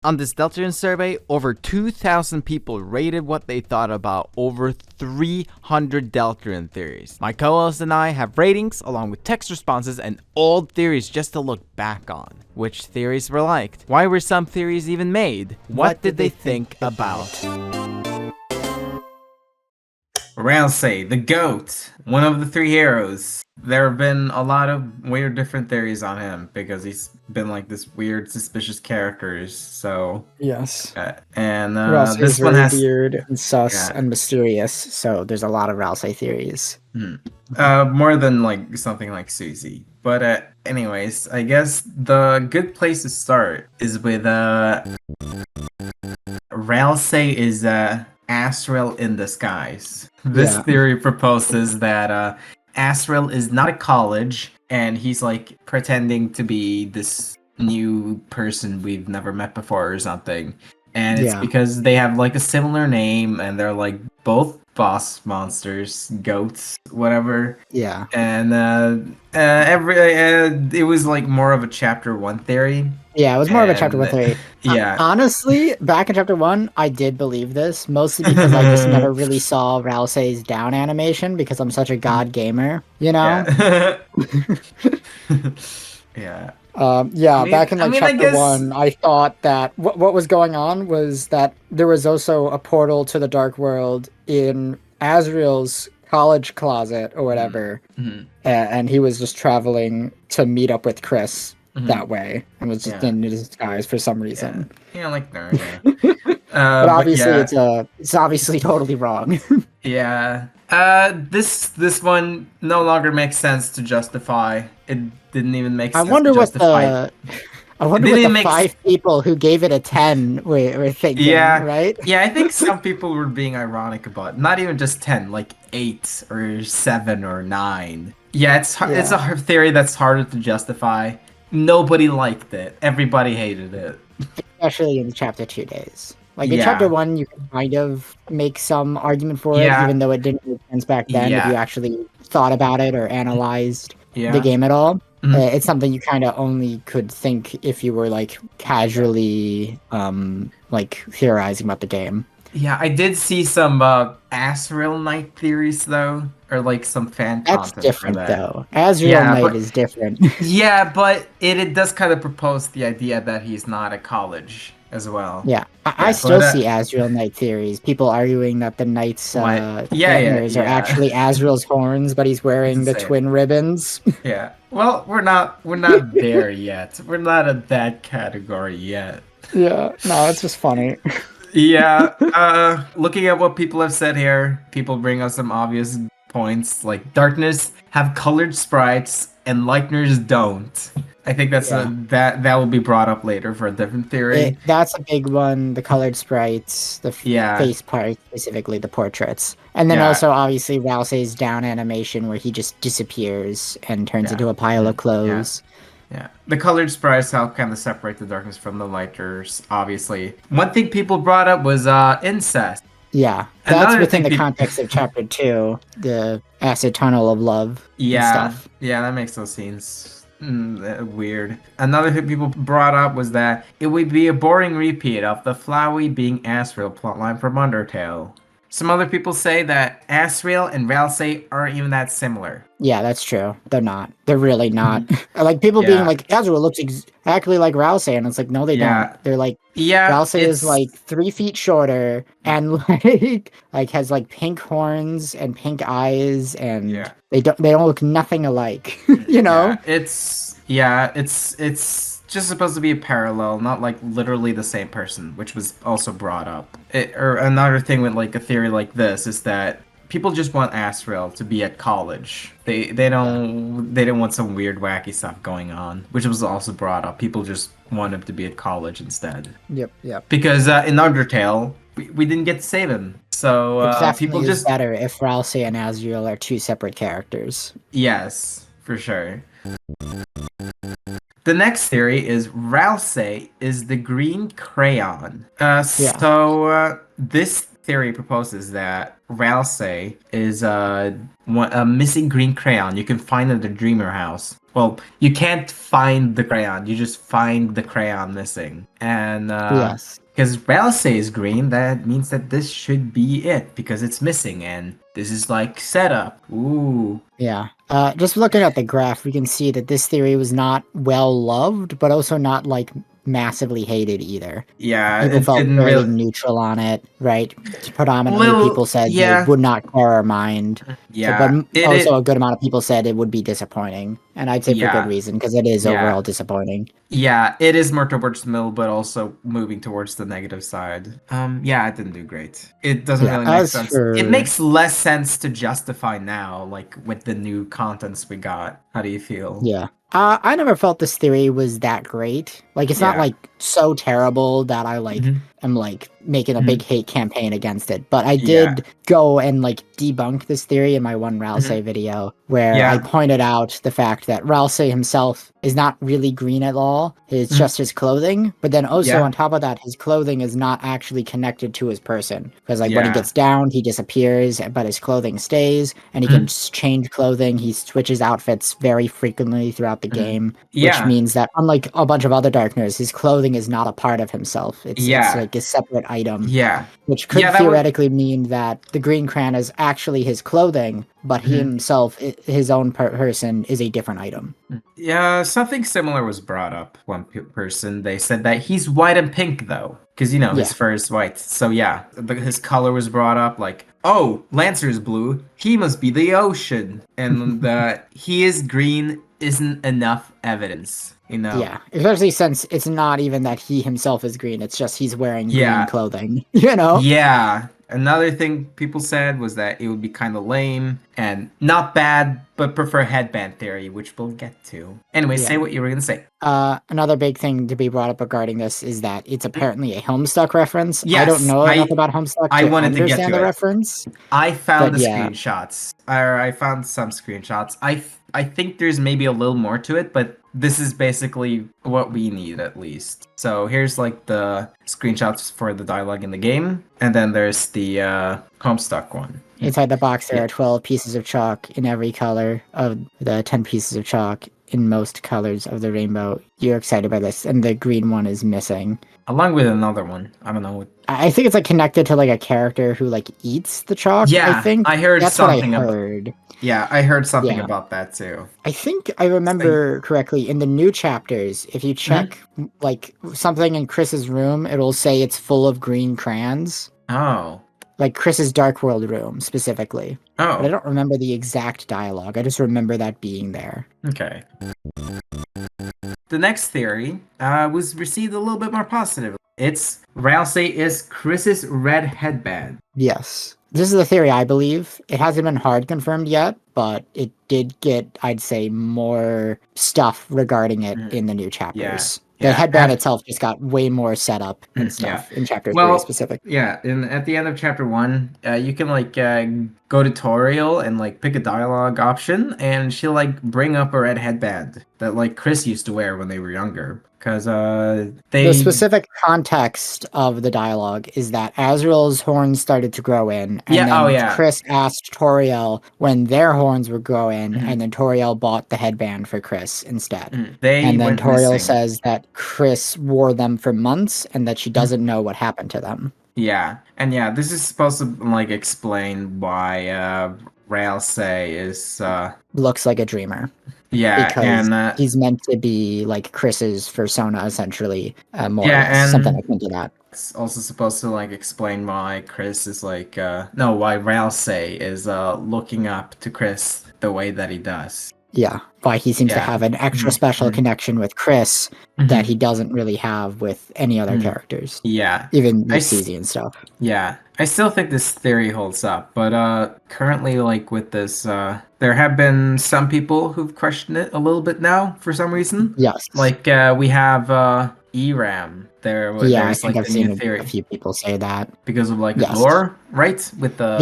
On this Deltarune survey, over 2,000 people rated what they thought about over 300 Deltarune theories. My co-host and I have ratings along with text responses and old theories just to look back on. Which theories were liked? Why were some theories even made? What did they think about? Ralsei, the GOAT, one of the three heroes. There have been a lot of weird different theories on him because he's been like this weird, suspicious character. So yes, and this very one has weird and sus and mysterious. So there's a lot of Ralsei theories. More than like something like Susie. But anyways, I guess the good place to start is with Ralsei is Asriel in disguise. This theory proposes that Asriel is not a college, and he's like pretending to be this new person we've never met before or something. And it's because they have like a similar name, and they're like both boss monsters, goats, whatever. Yeah. And it was like more of a chapter 1 theory. Yeah, it was more of a chapter 1 theory. Yeah. Honestly, back in chapter 1, I did believe this, mostly because I just never really saw Ralsei's down animation because I'm such a god gamer, you know? Yeah. Back in chapter 1, I thought that what was going on was that there was also a portal to the dark world in Asriel's college closet or whatever, and he was just traveling to meet up with Kris that way, and was just in disguise for some reason. Yeah, like Narnia. But obviously, it's obviously totally wrong. This one no longer makes sense to justify. It didn't even make sense. I wonder what the 5 people who gave it a 10 were thinking, right? Yeah, I think some people were being ironic about it. Not even just 10, like 8 or 7 or 9. Yeah, it's a theory that's harder to justify. Nobody liked it. Everybody hated it. Especially in the chapter 2 days. Like in chapter 1, you can kind of make some argument for it, even though it didn't make sense back then if you actually thought about it or analyzed the game at all. It's something you kind of only could think if you were like casually like theorizing about the game. Yeah, I did see some Asriel Knight theories though, or like some fan content. That's different though. Asriel Knight is different. Yeah, but it does kind of propose the idea that he's not a college as well. Yeah, I still see Asriel Knight theories. People arguing that the Knight's antlers are actually Asriel's horns, but he's wearing the twin ribbons. Yeah. Well, we're not there yet. We're not at that category yet. Yeah. No, it's just funny. Yeah. Looking at what people have said here, people bring up some obvious points like darkness have colored sprites and lightners don't. I think that's that will be brought up later for a different theory. That's a big one. The colored sprites, the face part, specifically the portraits, and then also obviously Ralsei's down animation where he just disappears and turns into a pile of clothes. Yeah, the colored sprites help kind of separate the darkness from the lighters. Obviously, one thing people brought up was incest. Yeah, that's within the context of chapter 2, the acid tunnel of love. And stuff. Yeah, that makes those scenes weird. Another thing people brought up was that it would be a boring repeat of the Flowey being Asriel plotline from Undertale. Some other people say that Asriel and Ralsei aren't even that similar. Yeah, that's true. They're not. They're really not. Like people being like, Asriel looks exactly like Ralsei, and it's like, no, they don't. They're like, Ralsei is like 3 feet shorter and like has like pink horns and pink eyes, and they don't look nothing alike. You know? Yeah, it's just supposed to be a parallel, not like literally the same person, which was also brought up. Or another thing with like a theory like this is that people just want Asriel to be at college. They don't want some weird wacky stuff going on, which was also brought up. People just want him to be at college instead. Yep. Because in Undertale, we didn't get to save him. So people just better if Ralsei and Asriel are 2 separate characters. Yes, for sure. The next theory is Ralsei is the green crayon. So this theory proposes that Ralsei is a missing green crayon you can find at the Dreamer house. Well, you can't find the crayon, you just find the crayon missing. And yes. Because Ralsei is green, that means that this should be it, because it's missing, and this is like setup. Ooh. Yeah. Just looking at the graph, we can see that this theory was not well loved, but also not like massively hated either. Yeah, people felt very neutral on it, right? Predominantly, people said they would not care or mind. Yeah, but also a good amount of people said it would be disappointing, and I'd say for good reason, because it is overall disappointing. Yeah, it is more towards the middle, but also moving towards the negative side. Yeah, it didn't do great. It doesn't really make sense. It makes less sense to justify now, like with the new contents we got. How do you feel? Yeah. I never felt this theory was that great. Like, it's not like so terrible that I like am like making a big hate campaign against it. But I did go and like debunk this theory in my one Ralsei video, where I pointed out the fact that Ralsei himself is not really green at all. It's just his clothing. But then also on top of that, his clothing is not actually connected to his person. Because like when he gets down, he disappears, but his clothing stays, and he can change clothing. He switches outfits very frequently throughout the game, which means that unlike a bunch of other darkners, his clothing is not a part of himself. It's like a separate item. Which could theoretically mean that the green crayon is actually his clothing, but he himself, his own person, is a different item. Yeah, something similar was brought up. One person, they said that he's white and pink, though. Because, you know, his fur is white. So, yeah, his color was brought up, like, oh, Lancer's blue. He must be the ocean. And he is green isn't enough evidence, you know? Yeah, especially since it's not even that he himself is green. It's just he's wearing green clothing, you know? Yeah. Another thing people said was that it would be kind of lame and not bad, but prefer headband theory, which we'll get to. Anyway, say what you were going to say. Another big thing to be brought up regarding this is that it's apparently a Homestuck reference. Yes, I don't know enough about Homestuck to understand the reference. I found the screenshots. I found some screenshots. I think there's maybe a little more to it, but this is basically what we need, at least. So here's like the screenshots for the dialogue in the game, and then there's the Homestuck one. Inside the box there are 12 pieces of chalk in every color of the 10 pieces of chalk in most colors of the rainbow. You're excited by this, and the green one is missing. Along with another one. I don't know. I think it's like connected to like a character who like eats the chalk, I think. I heard That's something what I heard. Yeah, I heard something about that too. I think I remember correctly, in the new chapters, if you check like something in Kris's room, it'll say it's full of green crayons. Oh. Like Kris's Dark World room, specifically. Oh. But I don't remember the exact dialogue. I just remember that being there. Okay. The next theory was received a little bit more positively. It's Ralsei is Kris's red headband. Yes. This is the theory, I believe. It hasn't been hard confirmed yet, but it did get, I'd say, more stuff regarding it in the new chapters. The headband itself just got way more setup and stuff in chapter 3 specific. Yeah, at the end of chapter 1, you can like go to Toriel and like pick a dialogue option, and she'll like bring up a red headband that like Kris used to wear when they were younger. Because the specific context of the dialogue is that Asriel's horns started to grow in, and then Kris asked Toriel when their horns would grow in, and then Toriel bought the headband for Kris instead. And then Toriel says that Kris wore them for months and that she doesn't know what happened to them. Yeah, and this is supposed to like explain why Ralsei is looks like a dreamer. Yeah, because and he's meant to be like Kris's persona, essentially. And something akin to that. It's also supposed to like explain why Kris is like why Ralsei is looking up to Kris the way that he does. Yeah, why he seems to have an extra special connection with Kris that he doesn't really have with any other characters. Yeah, even with CZ and stuff. Yeah, I still think this theory holds up, but currently, like with this, there have been some people who've questioned it a little bit now for some reason. Yes, like we have ERAM. I think I've seen a few people say that because of like door, right? With the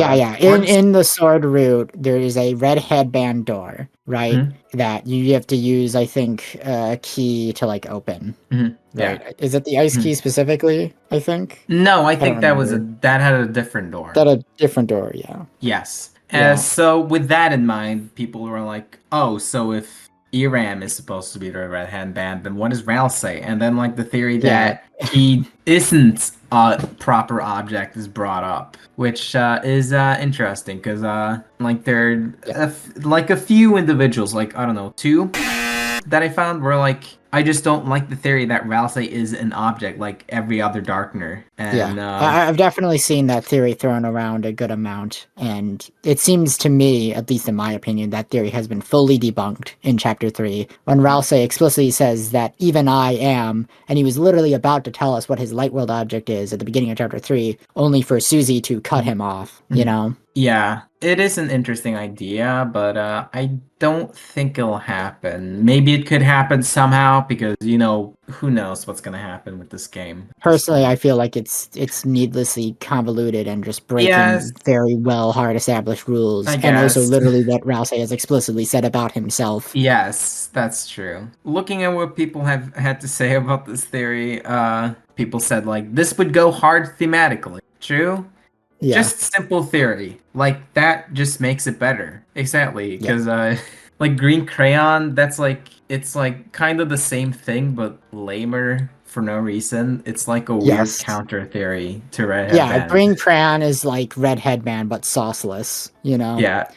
in the sword route, there is a red headband door, right? That you have to use, I think, a key to like open. Right? Yeah. Is it the ice key specifically? I think. No, I think that had a different door. That a different door, yeah. Yes. Yeah. So with that in mind, people were like, "Oh, so if Eram is supposed to be the red headband, then what is Ralsei?" And then like the theory that he isn't a proper object is brought up, which is interesting because like there are like a few individuals, like I don't know, 2 that I found were like, I just don't like the theory that Ralsei is an object like every other darkner. And I've definitely seen that theory thrown around a good amount, and it seems to me, at least in my opinion, that theory has been fully debunked in Chapter 3, when Ralsei explicitly says that even I am, and he was literally about to tell us what his light world object is at the beginning of Chapter 3, only for Susie to cut him off, you know? Yeah, it is an interesting idea, but I don't think it'll happen. Maybe it could happen somehow because, you know, who knows what's going to happen with this game. Personally, I feel like it's needlessly convoluted and just breaking very well hard established rules, and also literally what Ralsei has explicitly said about himself. Yes, that's true. Looking at what people have had to say about this theory, people said like this would go hard thematically. True? Yeah. Just simple theory. Like that just makes it better. Exactly. Because like green crayon, that's like it's like kind of the same thing but lamer for no reason. It's like a weird counter theory to red headband. Yeah, green crayon is like red headband but sauceless, you know? Yeah.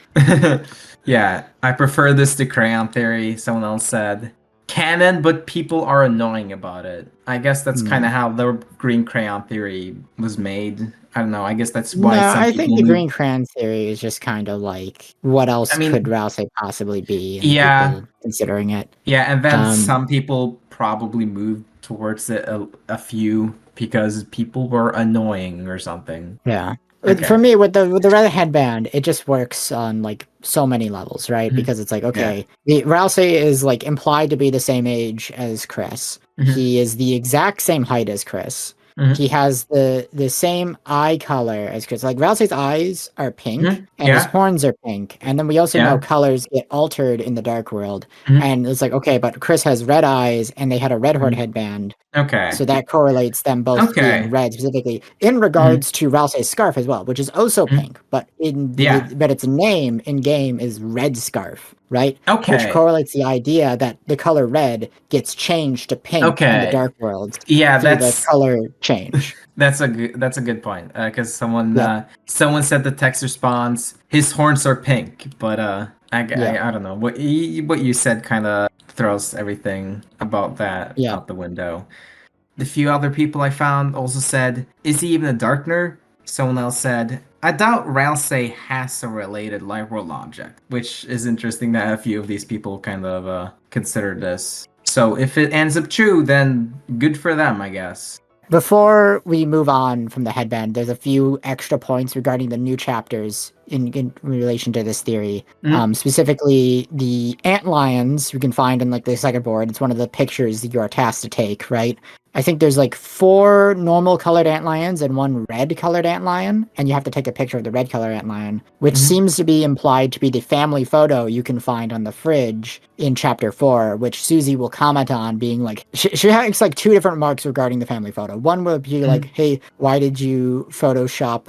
Yeah. I prefer this to crayon theory, someone else said. Canon, but people are annoying about it. I guess that's kind of how the green crayon theory was made. I don't know. I guess that's why I think the green crayon theory is just kind of like, what else could Ralsei possibly be? And people considering it. Yeah, and then some people probably moved towards it a few because people were annoying or something. Yeah. Okay. For me, with the red headband, it just works on like so many levels, right? Because it's like, okay, Ralsei is like implied to be the same age as Kris. He is the exact same height as Kris. He has the same eye color as Kris. Like Ralsei's eyes are pink and his horns are pink. And then we also know colors get altered in the dark world. And it's like, okay, but Kris has red eyes and they had a red horde headband. Okay. So that correlates them both being red specifically in regards to Ralsei's scarf as well, which is also pink, but but its name in game is Red Scarf, right? Okay. Which correlates the idea that the color red gets changed to pink in the dark world. Yeah, that's the color change. That's a good point. Because someone said the text response, his horns are pink, but I don't know what you said kind of throws everything about that out the window. The few other people I found also said, is he even a darkner? Someone else said, I doubt Ralsei has a related light world object, which is interesting that a few of these people kind of consider this. So if it ends up true, then good for them, I guess. Before we move on from the headband, there's a few extra points regarding the new chapters in relation to this theory. Specifically, the antlions you can find in like the second board. It's one of the pictures that you are tasked to take, right? I think there's like 4 normal colored antlions and 1 red colored antlion, and you have to take a picture of the red colored antlion, which seems to be implied to be the family photo you can find on the fridge in Chapter 4, which Susie will comment on, being like, she has like 2 different remarks regarding the family photo. One will be like, hey, why did you Photoshop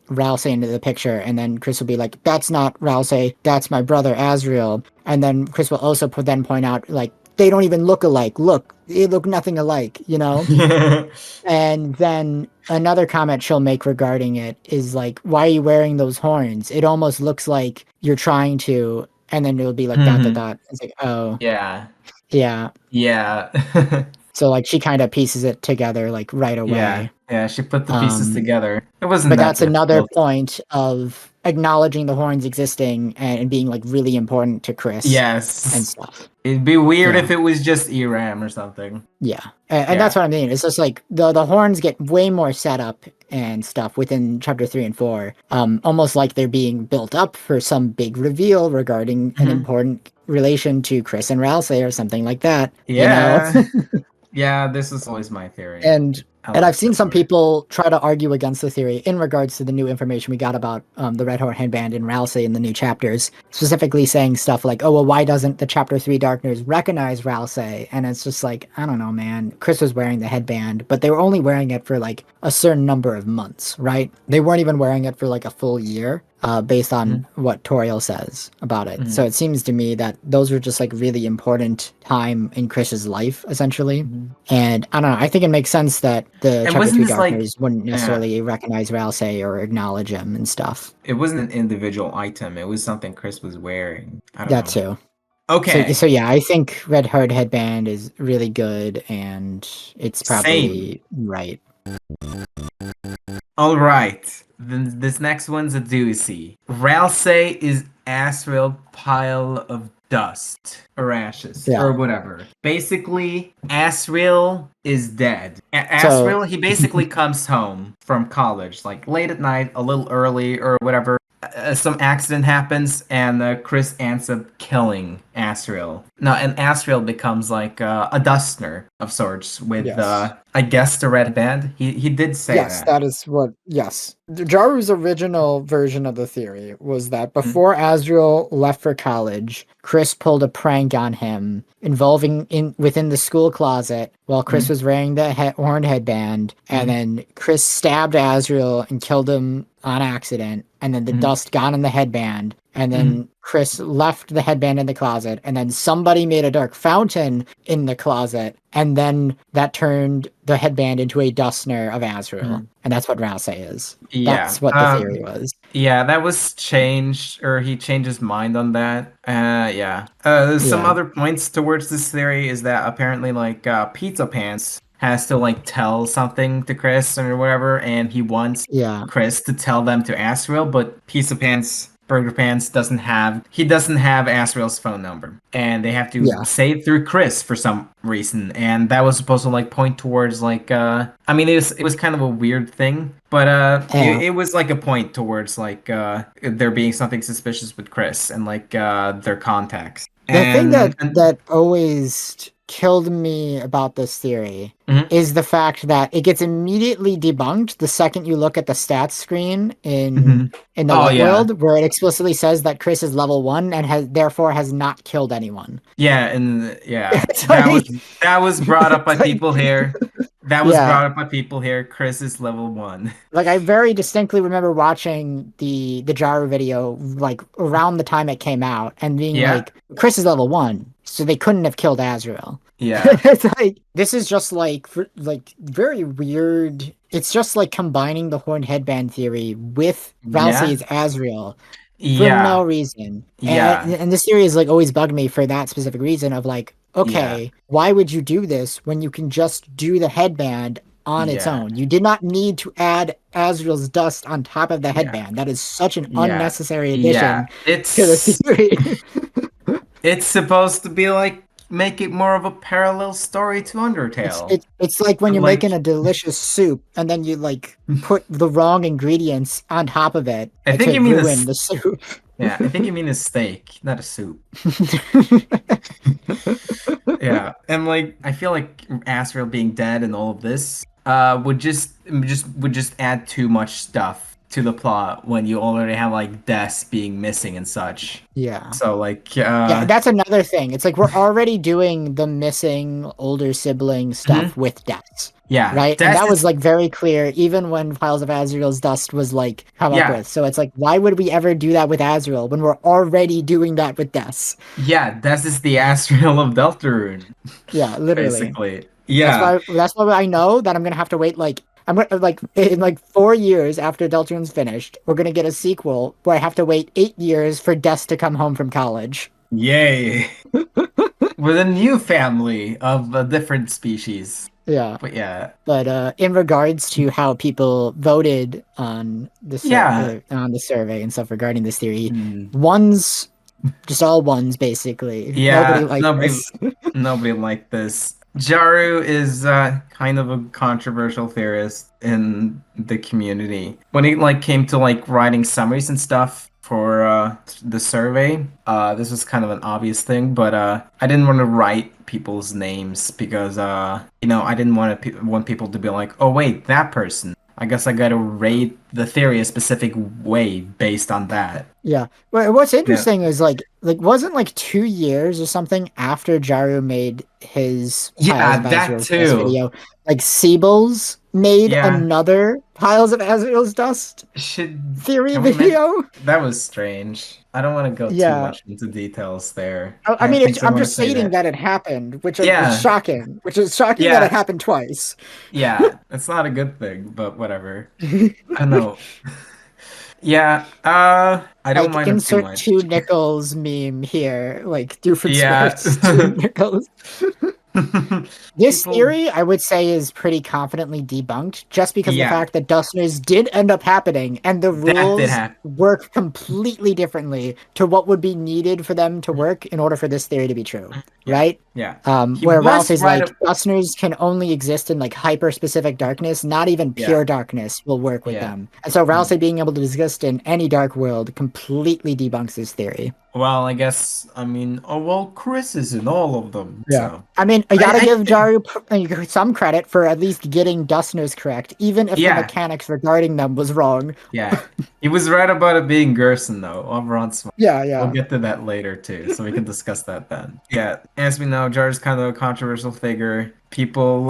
Ralsei into the picture? And then Kris will be like, that's not Ralsei, that's my brother Asriel. And then Kris will also then point out, like, they don't even look alike. Look, they look nothing alike, you know? And then another comment she'll make regarding it is like, why are you wearing those horns? It almost looks like you're trying to, and then it'll be like dot. It's like, oh. Yeah. Yeah. Yeah. So like she kind of pieces it together like right away. Yeah, she put the pieces together. It wasn't But that's another point of acknowledging the horns existing and being like really important to Kris. Yes. And stuff. It'd be weird if it was just Eram or something. Yeah. And that's what I mean. It's just like the horns get way more set up and stuff within Chapter 3 and 4. Almost like they're being built up for some big reveal regarding an important relation to Kris and Ralsei or something like that. Yeah. You know? Yeah, this is always my theory. And And I've seen some people try to argue against the theory in regards to the new information we got about the Red Horn Headband and Ralsei in the new chapters, specifically saying stuff like, oh, well, why doesn't the Chapter 3 Darkners recognize Ralsei? And it's just like, I don't know, man. Kris was wearing the headband, but they were only wearing it for like a certain number of months, right? They weren't even wearing it for like a full year. Based on what Toriel says about it. So it seems to me that those were just like really important time in Kris's life, essentially. And I don't know, I think it makes sense that the Chapter 3 Darkners wouldn't necessarily recognize Ralsei or acknowledge him and stuff. It wasn't an individual item, it was something Kris was wearing. I don't know. That too. Okay. So yeah, I think Red Hard Headband is really good and it's probably right. All right. Then this next one's a doozy. Ralsei is Asriel pile of dust or ashes or whatever. Basically, Asriel is dead. Asriel, he basically comes home from college, like late at night, a little early or whatever. Some accident happens and Kris ends up killing Asriel. Now, and Asriel becomes like a dustner of sorts with, I guess, the red band. He did say that. Yes, that is what, Jaru's original version of the theory was that before Asriel left for college, Kris pulled a prank on him involving within the school closet while Kris was wearing the horned headband, and then Kris stabbed Asriel and killed him on accident, and then the dust got in the headband, and then Kris left the headband in the closet, and then somebody made a dark fountain in the closet, and then that turned the headband into a dustner of Asriel. And that's what Ralsei is. Yeah. That's what the theory was. Yeah, that was changed, or he changed his mind on that. Some other points towards this theory is that apparently, like, Pizza Pants has to, like, tell something to Kris or whatever, and he wants Kris to tell them to Asriel, but Pizza Pants, Burger Pants doesn't have Asriel's phone number, and they have to say it through Kris for some reason, and that was supposed to like point towards like I mean it was kind of a weird thing, but it was like a point towards like there being something suspicious with Kris and like their contacts. The thing that always killed me about this theory is the fact that it gets immediately debunked the second you look at the stats screen in the world, where it explicitly says that Kris is level 1 and therefore has not killed anyone. That was brought up by people here. That was brought up by people here. Kris is level 1. Like, I very distinctly remember watching the Jaru video, like, around the time it came out, and being like, Kris is level 1, so they couldn't have killed Asriel. Yeah. It's like, this is just, like, very weird. It's just, like, combining the horned headband theory with Ralsei's Asriel. For no reason. And this theory has like always bugged me for that specific reason of like, okay, why would you do this when you can just do the headband on its own? You did not need to add Asriel's dust on top of the headband. That is such an unnecessary addition to the theory. It's supposed to be like make it more of a parallel story to Undertale. It's like when you're making a delicious soup and then you like put the wrong ingredients on top of it. I think you mean the soup. Yeah, I think you mean a steak, not a soup. Yeah, and like I feel like Asriel being dead and all of this would just add too much stuff to the plot when you already have like Des being missing and such. Yeah. So like that's another thing. It's like we're already doing the missing older sibling stuff with Des. Yeah. Right? And that was like very clear even when Files of Asriel's Dust was like come up with. So it's like why would we ever do that with Asriel when we're already doing that with Des? Yeah, Des is the Asriel of Deltarune. Yeah, literally. Basically. Yeah. That's why I know that I'm gonna have to wait in 4 years after Deltarune's finished, we're gonna get a sequel where I have to wait 8 years for Des to come home from college. Yay! With a new family of a different species. Yeah. But in regards to how people voted on the on the survey and stuff regarding this theory, ones, just all ones basically. Yeah. Nobody liked this. Nobody liked this. Jaru is kind of a controversial theorist in the community. When he like came to like writing summaries and stuff for the survey, this was kind of an obvious thing, but I didn't want to write people's names because I didn't want people to be like, oh wait, that person. I guess I gotta rate the theory a specific way based on that. Yeah. Well, what's interesting is like wasn't like 2 years or something after Jaru made his Piles of Azrael's Dust video, like Siebel's made another Piles of Azrael's Dust theory video. That was strange. I don't want to go too much into details there. I mean, I'm just stating that it happened, which is shocking. Which is shocking that it happened twice. Yeah, it's not a good thing, but whatever. I know. Yeah, I don't mind insert too much. 2 nickels meme here, like Doofenshmirtz 2 nickels. This theory, I would say, is pretty confidently debunked, just because of the fact that Dustners did end up happening, and the rules work completely differently to what would be needed for them to work in order for this theory to be true, right? Yeah. Where Ralsei's like, Dustners can only exist in like hyper-specific darkness, not even pure darkness will work with them. And so Ralsei being able to exist in any dark world completely debunks this theory. Well, I guess, Kris is in all of them. Yeah. So. I mean, I gotta give Jaru some credit for at least getting Dustners correct, even if the mechanics regarding them was wrong. Yeah. He was right about it being Gerson, though, over on Smart. Yeah. We'll get to that later, too, so we can discuss that then. Yeah, as we know, Jaru's kind of a controversial figure. People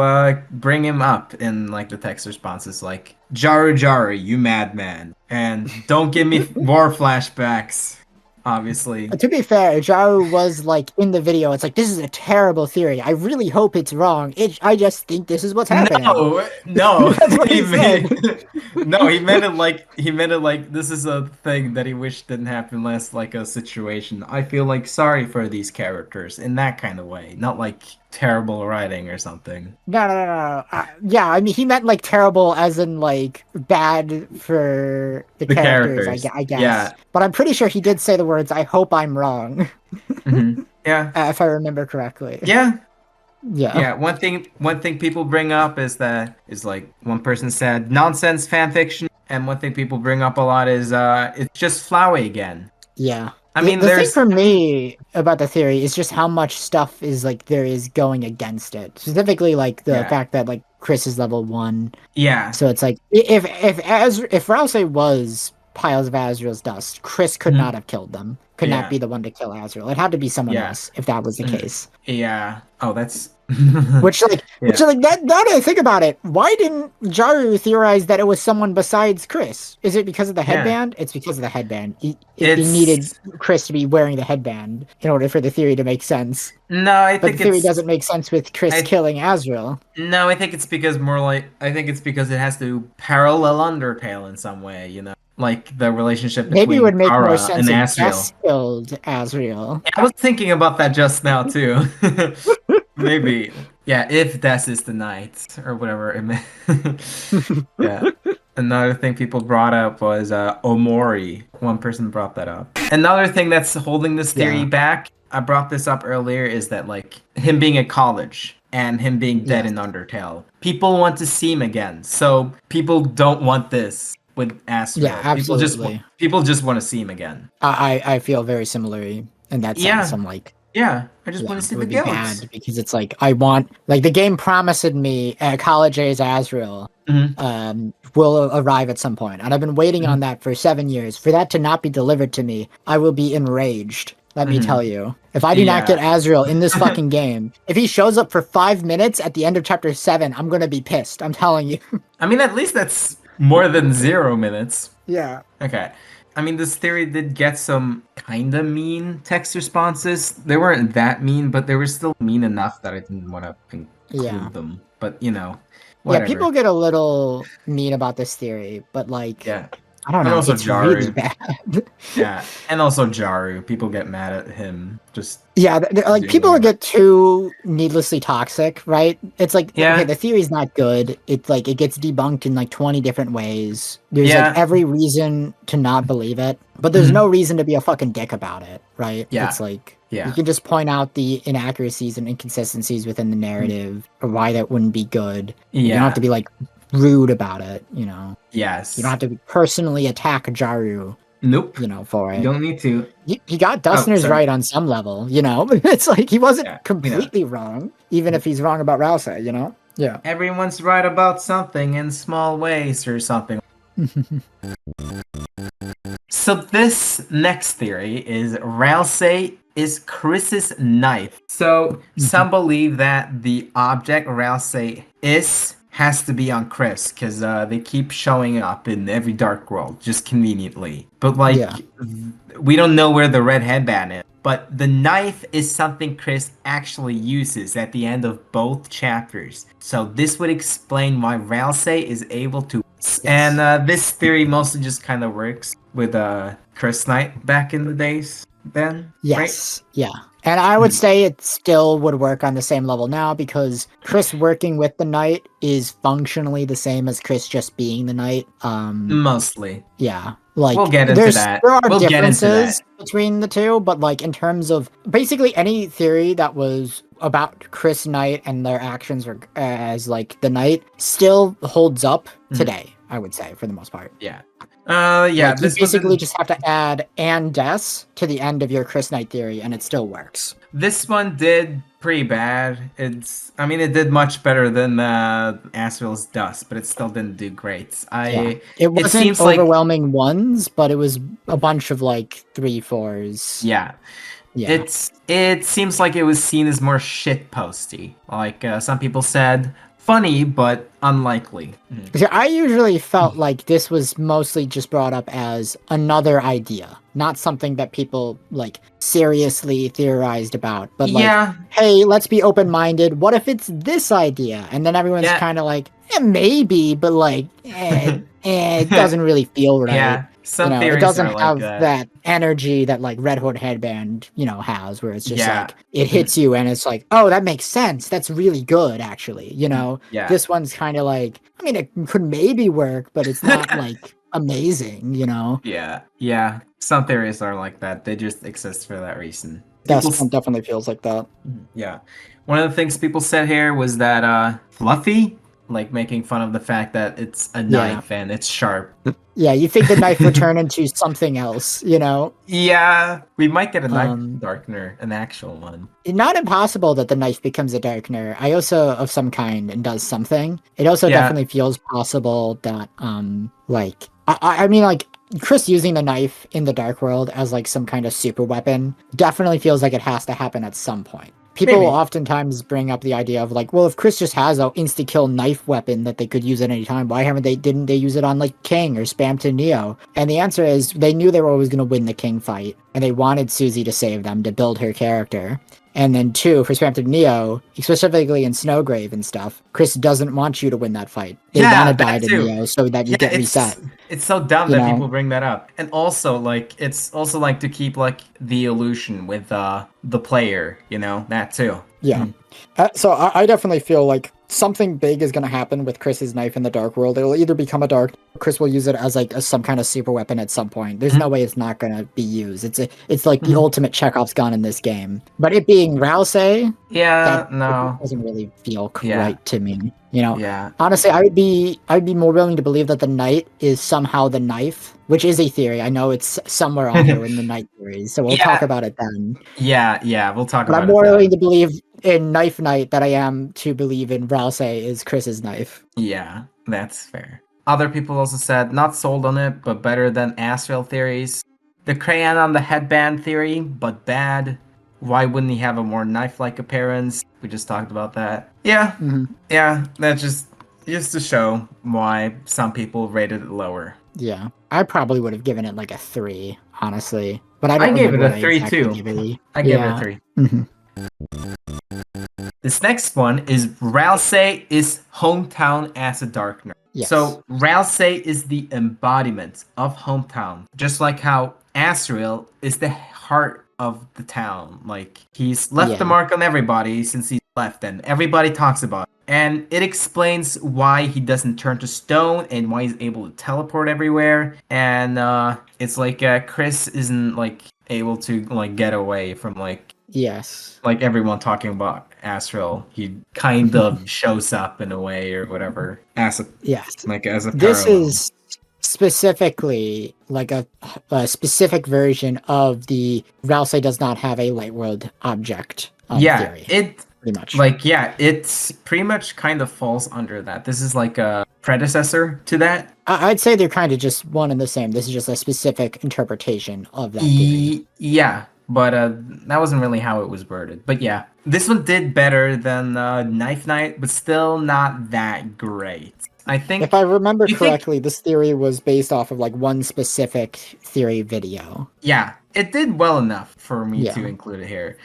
bring him up in like the text responses, like, Jaru, you madman, and don't give me more flashbacks. Obviously. To be fair, Jaru was like in the video. It's like, this is a terrible theory. I really hope it's wrong. I just think this is what's happening. No, he meant it like this is a thing that he wished didn't happen less, like a situation. I feel like sorry for these characters in that kind of way, not like terrible writing or something. No. Yeah, I mean, he meant like terrible as in like bad for the characters. I guess. Yeah. But I'm pretty sure he did say the words, I hope I'm wrong. Mm-hmm. Yeah. If I remember correctly. Yeah. Yeah. One thing people bring up is like one person said nonsense fan fiction, and one thing people bring up a lot is it's just Flowey again. Yeah. I mean, the thing for me about the theory is just how much stuff is like there is going against it. Specifically, like the fact that like Kris is level 1. Yeah. So it's like if Ralsei was Piles of Azrael's Dust, Kris could not have killed them. Could not be the one to kill Asriel. It had to be someone else if that was the case. Yeah. Oh, that's which that now that I think about it, why didn't Jaru theorize that it was someone besides Kris? Is it because of the headband? It's because of the headband. He needed Kris to be wearing the headband in order for the theory to make sense. No, but the theory doesn't make sense with Kris killing Asriel. No, I think it's because it has to parallel Undertale in some way, you know? Like the relationship between maybe it would make Ara more sense and if Asriel. Jess killed Asriel. I was thinking about that just now too. Maybe. Yeah, if Des is the knight or whatever it meant. Yeah. Another thing people brought up was Omori. One person brought that up. Another thing that's holding this theory back, I brought this up earlier, is that like him being at college and him being dead in Undertale. People want to see him again. So people don't want this with Asriel. Yeah, absolutely. People just want to see him again. I feel very similarly in that sense. I'm like, I just want to see the guild. Bad because it's like I want the game promised me at college age Asriel will arrive at some point, and I've been waiting on that for 7 years. For that to not be delivered to me, I will be enraged. Let me tell you. If I do not get Asriel in this fucking game, if he shows up for 5 minutes at the end of chapter 7, I'm gonna be pissed. I'm telling you. I mean, at least that's more than 0 minutes. Yeah. Okay. I mean, this theory did get some kind of mean text responses. They weren't that mean, but they were still mean enough that I didn't want to include them. But, whatever. Yeah, people get a little mean about this theory, but like... Yeah. I don't know. It's Jaru. Really bad. Yeah, and also Jaru. People get mad at him. Like people get too needlessly toxic, right? It's like, okay, the theory's not good. It's like it gets debunked in like 20 different ways. There's like every reason to not believe it, but there's no reason to be a fucking dick about it, right? Yeah. It's like you can just point out the inaccuracies and inconsistencies within the narrative or why that wouldn't be good. You don't have to be like rude about it, you know? Yes. You don't have to personally attack Jaru. Nope. You know, for it. You don't need to. He got Dustner's right on some level, you know? It's like he wasn't completely wrong, even if he's wrong about Ralsei, you know? Yeah. Everyone's right about something in small ways or something. So this next theory is Ralsei is Kris's knife. So some believe that the object Ralsei has to be on Kris because they keep showing up in every Dark World just conveniently. But we don't know where the red headband is. But the knife is something Kris actually uses at the end of both chapters. So this would explain why Ralsei is able to. Yes. And this theory mostly just kind of works with Kris Knight back in the days then. Yes. Right? Yeah. And I would say it still would work on the same level now because Kris working with the knight is functionally the same as Kris just being the knight. Mostly. Yeah. Like we'll get into that. There are differences between the two, but like in terms of basically any theory that was about Kris Knight and their actions as like the knight still holds up today, I would say, for the most part. Yeah. Like you basically just have to add and des to the end of your Kris Knight theory and it still works. This one did pretty bad. It did much better than Asriel's Dust, but it still didn't do great. It wasn't overwhelming ones, but it was a bunch of like 3/4s. Yeah. It seems like it was seen as more shitposty. Like some people said, funny, but unlikely. I usually felt like this was mostly just brought up as another idea, not something that people like seriously theorized about. But like, hey, let's be open-minded. What if it's this idea? And then everyone's kind of like, maybe, but like, it doesn't really feel right. Yeah. Some theories it doesn't have like that energy that like Red Hood Headband, has, where it's just like it hits you and it's like, oh, that makes sense. That's really good, actually. This one's kind of like, it could maybe work, but it's not like amazing. Yeah. Some theories are like that. They just exist for that reason. That one definitely feels like that. Yeah. One of the things people said here was that Fluffy, like making fun of the fact that it's a knife and it's sharp. Yeah, you think the knife would turn into something else, Yeah, we might get a knife darkner, an actual one. Not impossible that the knife becomes a darkner. Of some kind and does something. It also definitely feels possible that, Kris using the knife in the Dark World as like some kind of super weapon definitely feels like it has to happen at some point. People will oftentimes bring up the idea of like, well, if Kris just has a insta-kill knife weapon that they could use at any time, why didn't they use it on like King or spam to Neo? And the answer is they knew they were always going to win the King fight, and they wanted Susie to save them to build her character. And then 2, for Spam to Neo, specifically in Snowgrave and stuff, Kris doesn't want you to win that fight. They want to die to Neo so that you get reset. It's so dumb that people bring that up. And also, like, it's also like to keep like the illusion with the player, that too. Yeah. So I definitely feel like something big is going to happen with Kris's knife in the Dark World. It'll either become a dark, Kris will use it as like some kind of super weapon at some point. There's no way it's not going to be used. It's like the ultimate Chekhov's gun in this game. But it being Ralsei, doesn't really feel right to me. Honestly, I'd be more willing to believe that the knight is somehow the knife, which is a theory. I know it's somewhere on here in the knight theories, so we'll talk about it then. Yeah, we'll talk about it. But I'm more willing to believe in Knife Knight that I am to believe in Ralsei is Kris's knife. Yeah, that's fair. Other people also said not sold on it, but better than Asriel theories. The crayon on the headband theory, but bad. Why wouldn't he have a more knife-like appearance? We just talked about that. Yeah, that's just to show why some people rated it lower. Yeah, I probably would have given it like a 3, honestly. But I gave it a 3 too. I gave it a 3. Mm-hmm. This next one is Ralsei is hometown as a darkner. Yes. So Ralsei is the embodiment of hometown, just like how Asriel is the heart of the town. Like he's left the mark on everybody since he's left, and everybody talks about it. And it explains why he doesn't turn to stone and why he's able to teleport everywhere. And it's like Kris isn't like able to like get away from like like everyone talking about Asriel. He kind of shows up in a way or whatever as a as a parallel. This is specifically like a specific version of the Ralsei does not have a light world object theory. It pretty much it's pretty much kind of falls under that. This is like a predecessor to that. I'd say they're kind of just one and the same. This is just a specific interpretation of that theory. Yeah, but that wasn't really how it was worded. But yeah, this one did better than Knife Knight, but still not that great. I think, if I remember correctly, this theory was based off of like one specific theory video. Yeah, it did well enough for me to include it here.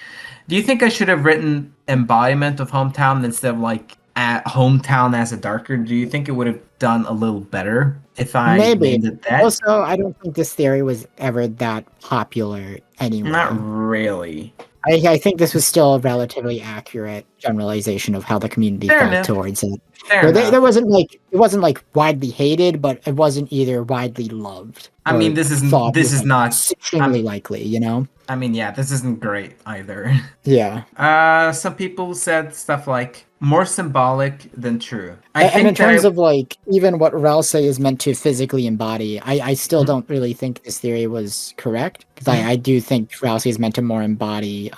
Do you think I should have written embodiment of hometown instead of like at hometown as a darker? Do you think it would have done a little better if I named it that? Also, I don't think this theory was ever that popular anyway. Not really. I think this was still a relatively accurate generalization of how the community felt towards it. There wasn't like it wasn't like widely hated, but it wasn't either widely loved. I mean, this is not extremely likely, you know. I mean, yeah, this isn't great either. Yeah. Some people said stuff like more symbolic than true. And in terms of like even what Ralsei is meant to physically embody, I still don't really think this theory was correct, because I do think Ralsei is meant to more embody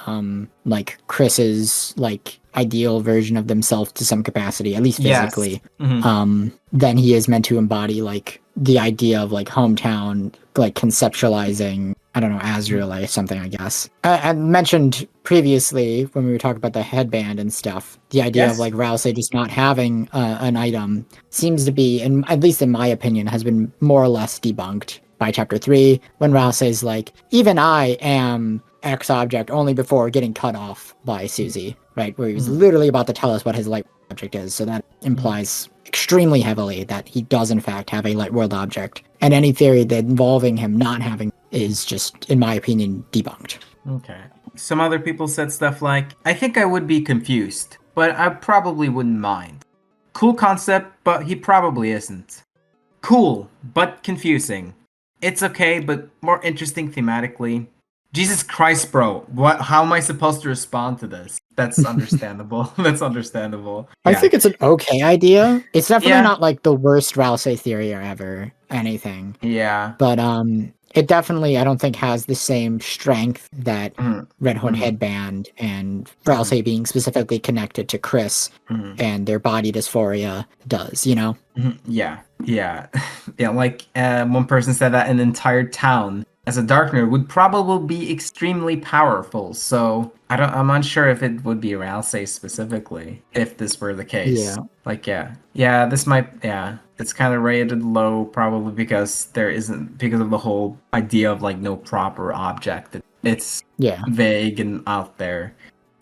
like Kris's like ideal version of themselves to some capacity, at least physically. Then he is meant to embody like the idea of like hometown, like conceptualizing, I don't know, Asriel or something, I guess. I mentioned previously when we were talking about the headband and stuff, the idea of like Ralsei just not having an item seems to be, and at least in my opinion, has been more or less debunked by chapter 3, when Ralsei's like, even I am X object only before getting cut off by Susie, right? Where he was literally about to tell us what his light object is. So that implies extremely heavily that he does in fact have a light world object. And any theory that involving him not having is just, in my opinion, debunked. Okay. Some other people said stuff like, I think I would be confused, but I probably wouldn't mind. Cool concept, but he probably isn't. Cool, but confusing. It's okay, but more interesting thematically. Jesus Christ, bro. How am I supposed to respond to this? That's understandable. That's understandable. I think it's an okay idea. It's definitely not like the worst Ralsei theory or ever anything. Yeah. But it definitely, I don't think, has the same strength that Red Hood Headband and Ralsei being specifically connected to Kris and their body dysphoria does, you know? Yeah. Yeah. Yeah, like one person said that an entire town as a darkner would probably be extremely powerful. So I'm unsure if it would be Ralsei specifically if this were the case. Yeah. Like this might it's kind of rated low probably because of the whole idea of like no proper object. It's vague and out there.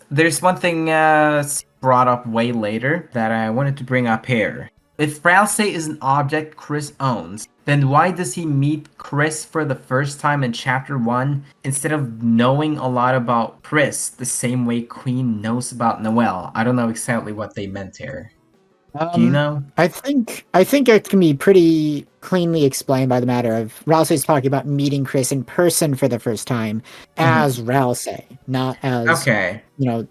There's one thing brought up way later that I wanted to bring up here. If Ralsei is an object Kris owns, then why does he meet Kris for the first time in chapter 1 instead of knowing a lot about Kris the same way Queen knows about Noelle? I don't know exactly what they meant here. Do you know? I think it can be pretty cleanly explained by the matter of Ralsei's talking about meeting Kris in person for the first time as Ralsei, not as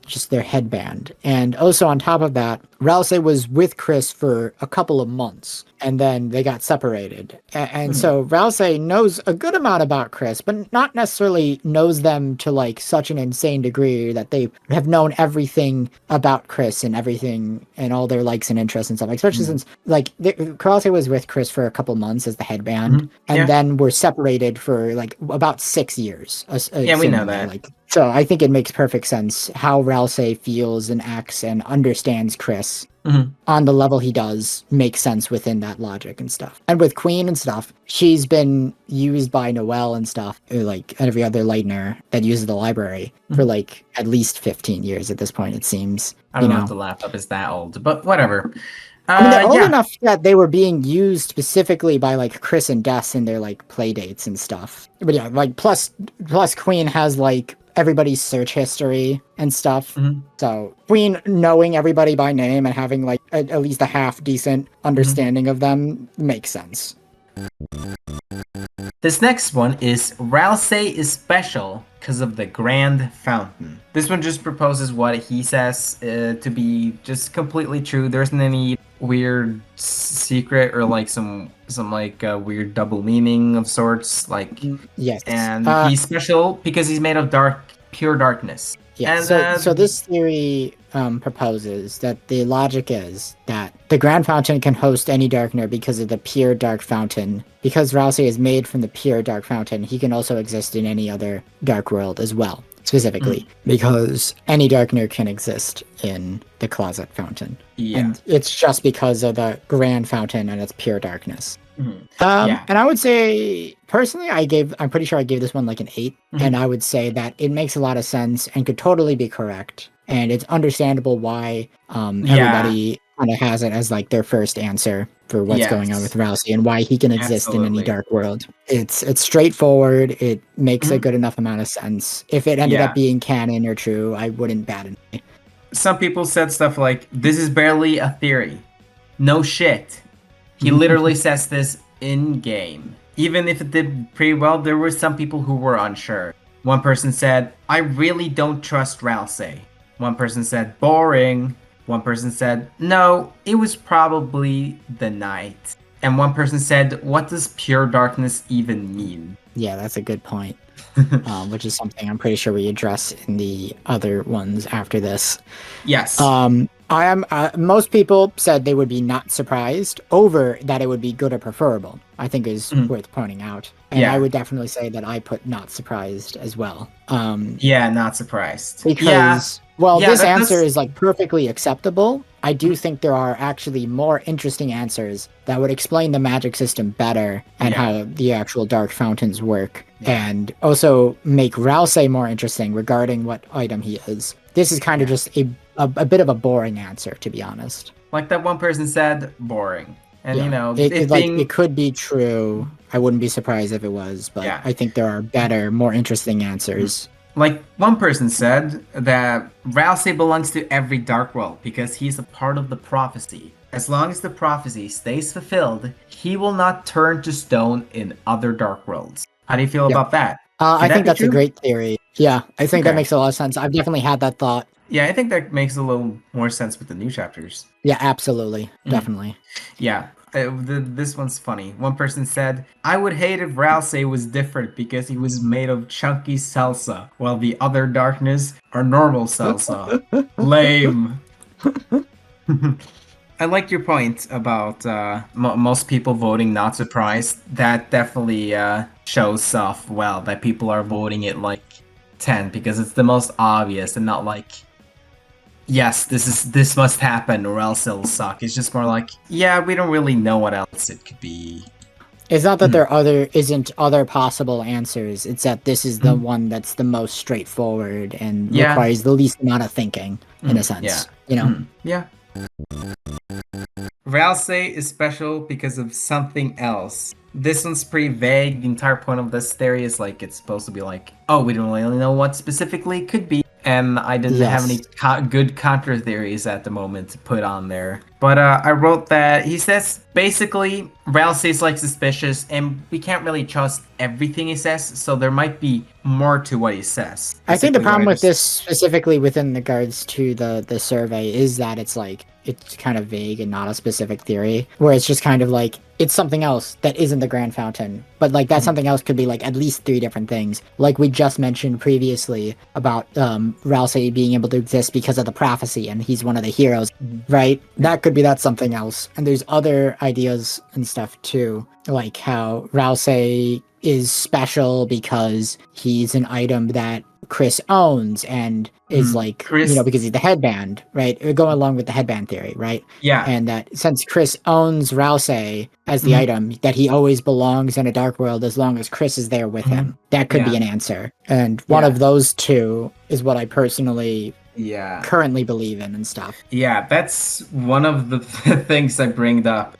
just their headband. And also on top of that, Ralsei was with Kris for a couple of months, and then they got separated. And so Ralsei knows a good amount about Kris, but not necessarily knows them to like such an insane degree that they have known everything about Kris and everything and all their likes and interests and stuff. Like, especially since like Ralsei was with Kris for a couple months as the headband, and then were separated for like about 6 years. We know that. Like, so I think it makes perfect sense how Ralsei feels and acts and understands Kris on the level he does makes sense within that logic and stuff. And with Queen and stuff, she's been used by Noelle and stuff, or like every other Lightner that uses the library for like at least 15 years at this point, it seems. I don't know if the laptop is that old, but whatever. I mean, they're old enough that they were being used specifically by like Kris and Des in their like play dates and stuff. But yeah, like plus Queen has like everybody's search history and stuff. Mm-hmm. So Queen knowing everybody by name and having like at least a half decent understanding of them makes sense. This next one is Ralsei is special because of the Grand Fountain. This one just proposes what he says to be just completely true. There isn't any weird secret or like some like weird double meaning of sorts. Like yes, and he's special because he's made of pure darkness. Yeah, so this theory proposes that the logic is that the Grand Fountain can host any darkner because of the pure dark fountain. Because Ralsei is made from the pure dark fountain, he can also exist in any other dark world as well, specifically. Because any darkner can exist in the closet fountain. Yeah. And it's just because of the Grand Fountain and its pure darkness. Yeah. And I would say, personally, I'm pretty sure I gave this one like an 8. And I would say that it makes a lot of sense and could totally be correct. And it's understandable why everybody kind of has it as like their first answer for what's going on with Ralsei and why he can exist in any dark world. It's straightforward. It makes a good enough amount of sense. If it ended up being canon or true, I wouldn't bat an eye. Some people said stuff like, this is barely a theory. No shit. He literally says this in-game. Even if it did pretty well, there were some people who were unsure. One person said, I really don't trust Ralsei. One person said, boring. One person said, no, it was probably the night. And one person said, what does pure darkness even mean? Yeah, that's a good point. Which is something I'm pretty sure we address in the other ones after this. Yes. Most people said they would be not surprised over that it would be good or preferable. I think is worth pointing out. And I would definitely say that I put not surprised as well. Not surprised. Because, this answer is like perfectly acceptable. I do think there are actually more interesting answers that would explain the magic system better and how the actual dark fountains work. And also make Ralsei more interesting regarding what item he is. This is kind of just a bit of a boring answer, to be honest. Like that one person said, boring. And it could be true. I wouldn't be surprised if it was, but I think there are better, more interesting answers. Like one person said that Ralsei belongs to every dark world because he's a part of the prophecy. As long as the prophecy stays fulfilled, he will not turn to stone in other dark worlds. How do you feel about that? I think that's a great theory. Yeah, I think that makes a lot of sense. I've definitely had that thought. Yeah, I think that makes a little more sense with the new chapters. Yeah, absolutely. Definitely. Yeah. This one's funny. One person said, I would hate if Ralsei was different because he was made of chunky salsa, while the other darkness are normal salsa. Lame. I like your point about most people voting not surprised. That definitely shows off well that people are voting it like 10 because it's the most obvious and not like, yes, this must happen or else it'll suck. It's just more like, yeah, we don't really know what else it could be. It's not that there isn't other possible answers. It's that this is the one that's the most straightforward and requires the least amount of thinking, in a sense. Yeah. Ralsei is special because of something else. This one's pretty vague. The entire point of this theory is like it's supposed to be like, oh, we don't really know what specifically it could be. And I didn't have any good counter theories at the moment to put on there. But I wrote that he says basically Ralsei's like suspicious and we can't really trust everything he says. So there might be more to what he says. I think the problem with this specifically within regards to the survey is that it's kind of vague and not a specific theory, where it's just kind of like, it's something else that isn't the Grand Fountain. But like that something else could be like at least 3 different things. Like we just mentioned previously about Ralsei being able to exist because of the prophecy and he's one of the heroes, right? That could be that something else. And there's other ideas and stuff too, like how Ralsei is special because he's an item that Kris owns and is like, because he's the headband, right? Going along with the headband theory, right? Yeah. And that since Kris owns Ralsei as the item, that he always belongs in a dark world as long as Kris is there with him. That could be an answer. And one of those two is what I personally currently believe in and stuff. Yeah, that's one of the things I bring up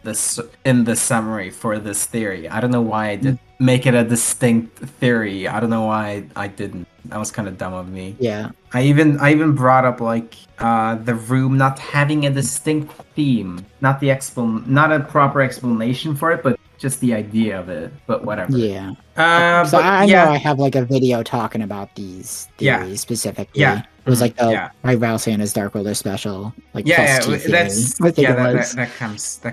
in the summary for this theory. I don't know why I did make it a distinct theory. I don't know why I didn't. That was kind of dumb of me. Yeah. I even brought up like the room not having a distinct theme, not a proper explanation for it, but just the idea of it. But whatever. Yeah. So I know I have like a video talking about these theories specifically. Yeah. It was like the Ralsei and his Dark World special, like that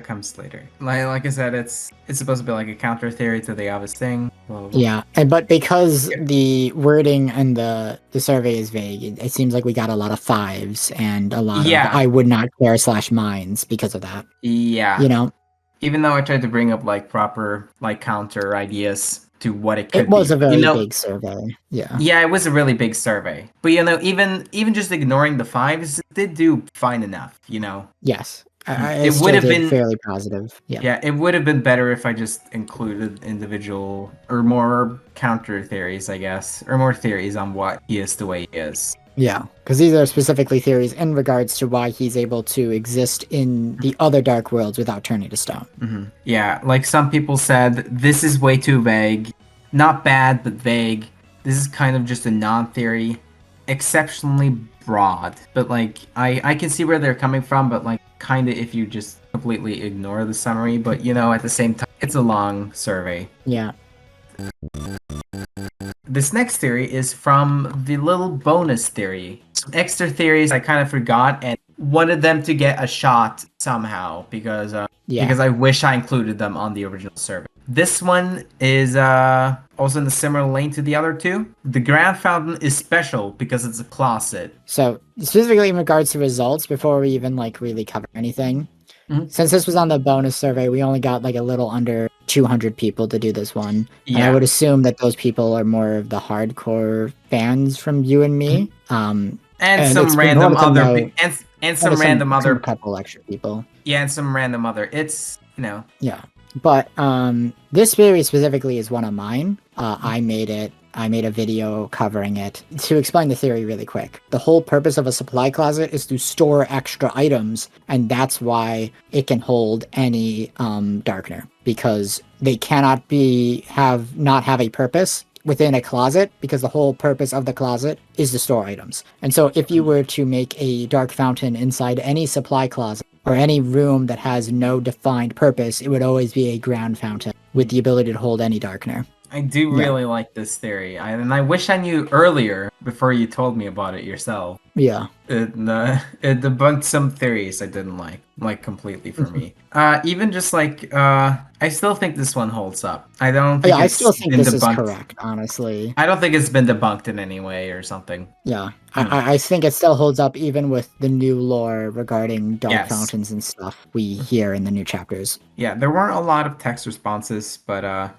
comes later. Like I said, it's supposed to be like a counter theory to the obvious thing. Blah, blah, blah. Yeah, but because the wording and the survey is vague, it seems like we got a lot of 5s and a lot of I would not care / minds because of that. Yeah, you know. Even though I tried to bring up like proper like counter ideas to what it could be. It was a very big survey. Yeah. Yeah, it was a really big survey. But even just ignoring the 5s, it did do fine enough, Yes. It would have been fairly positive. Yeah. Yeah, it would have been better if I just included individual or more counter theories, I guess, or more theories on what he is the way he is. Yeah, because these are specifically theories in regards to why he's able to exist in the other dark worlds without turning to stone. Mm-hmm. Yeah, like some people said, this is way too vague. Not bad, but vague. This is kind of just a non-theory. Exceptionally broad. But like, I can see where they're coming from, but like, kind of if you just completely ignore the summary. But at the same time, it's a long survey. Yeah. This next theory is from the little bonus theory. Some extra theories I kind of forgot and wanted them to get a shot somehow because I wish I included them on the original survey. This one is also in a similar lane to the other two. The Grand Fountain is special because it's a closet. So specifically in regards to results, before we even like really cover anything, since this was on the bonus survey, we only got like a little under 200 people to do this one. Yeah. And I would assume that those people are more of the hardcore fans from you and me. And some random other and some random other couple extra people. Yeah, and some random other. It's Yeah. But this theory specifically is one of mine. I made it. I made a video covering it. To explain the theory really quick, the whole purpose of a supply closet is to store extra items, and that's why it can hold any darkner, because they cannot not have a purpose within a closet, because the whole purpose of the closet is to store items. And so if you were to make a dark fountain inside any supply closet or any room that has no defined purpose, it would always be a ground fountain with the ability to hold any darkner. I do really like this theory, and I wish I knew earlier before you told me about it yourself. Yeah. It debunked some theories I didn't like completely for me. Even just like, I still think this one holds up. I don't think I still think this is correct, honestly. I don't think it's been debunked in any way or something. Yeah. I think it still holds up even with the new lore regarding dark fountains and stuff we hear in the new chapters. Yeah, there weren't a lot of text responses, but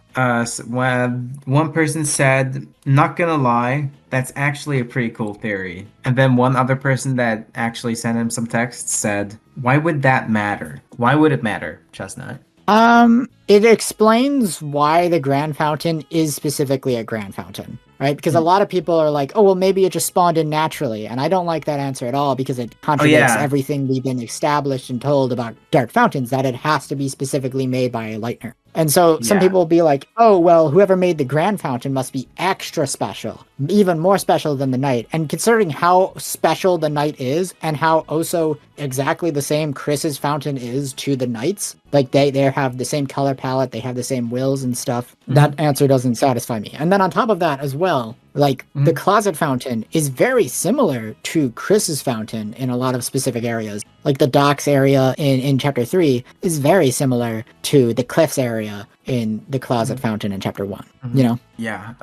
when one person said, "Not gonna lie, that's actually a pretty cool theory," and then one other person that actually sent him some text said, "Why would that matter? Why would it matter, Chestnut?" It explains why the Grand Fountain is specifically a Grand Fountain, right? Because a lot of people are like, oh, well, maybe it just spawned in naturally. And I don't like that answer at all, because it contradicts everything we've been established and told about Dark Fountains, that it has to be specifically made by a Lightner. And so some people will be like, oh, well, whoever made the Grand Fountain must be extra special, even more special than the Knight. And considering how special the Knight is, and how also exactly the same Kris's Fountain is to the Knights, like they have the same color palette, they have the same wills and stuff, that answer doesn't satisfy me. And then on top of that as well, like the Closet Fountain is very similar to Kris's Fountain in a lot of specific areas. Like the docks area in chapter 3 is very similar to the cliffs area in the Closet Fountain in chapter 1, Yeah.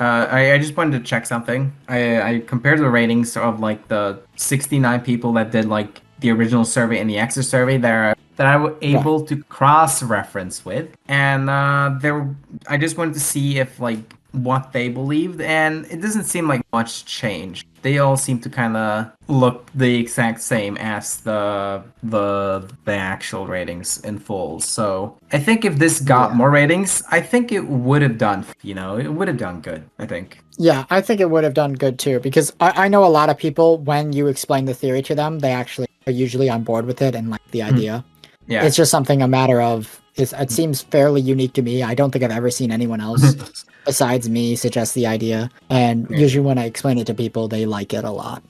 I just wanted to check something. I compared the ratings of like the 69 people that did like the original survey and the extra survey that I was able to cross-reference with, and I just wanted to see if like what they believed, and it doesn't seem like much change. They all seem to kind of look the exact same as the actual ratings in full. So I think if this got more ratings, I think it would have done, it would have done good, I think. Yeah, I think it would have done good too, because I know a lot of people, when you explain the theory to them, they actually are usually on board with it and like the idea. Yeah. It's just something a matter of, it seems fairly unique to me. I don't think I've ever seen anyone else besides me suggest the idea. And usually when I explain it to people, they like it a lot.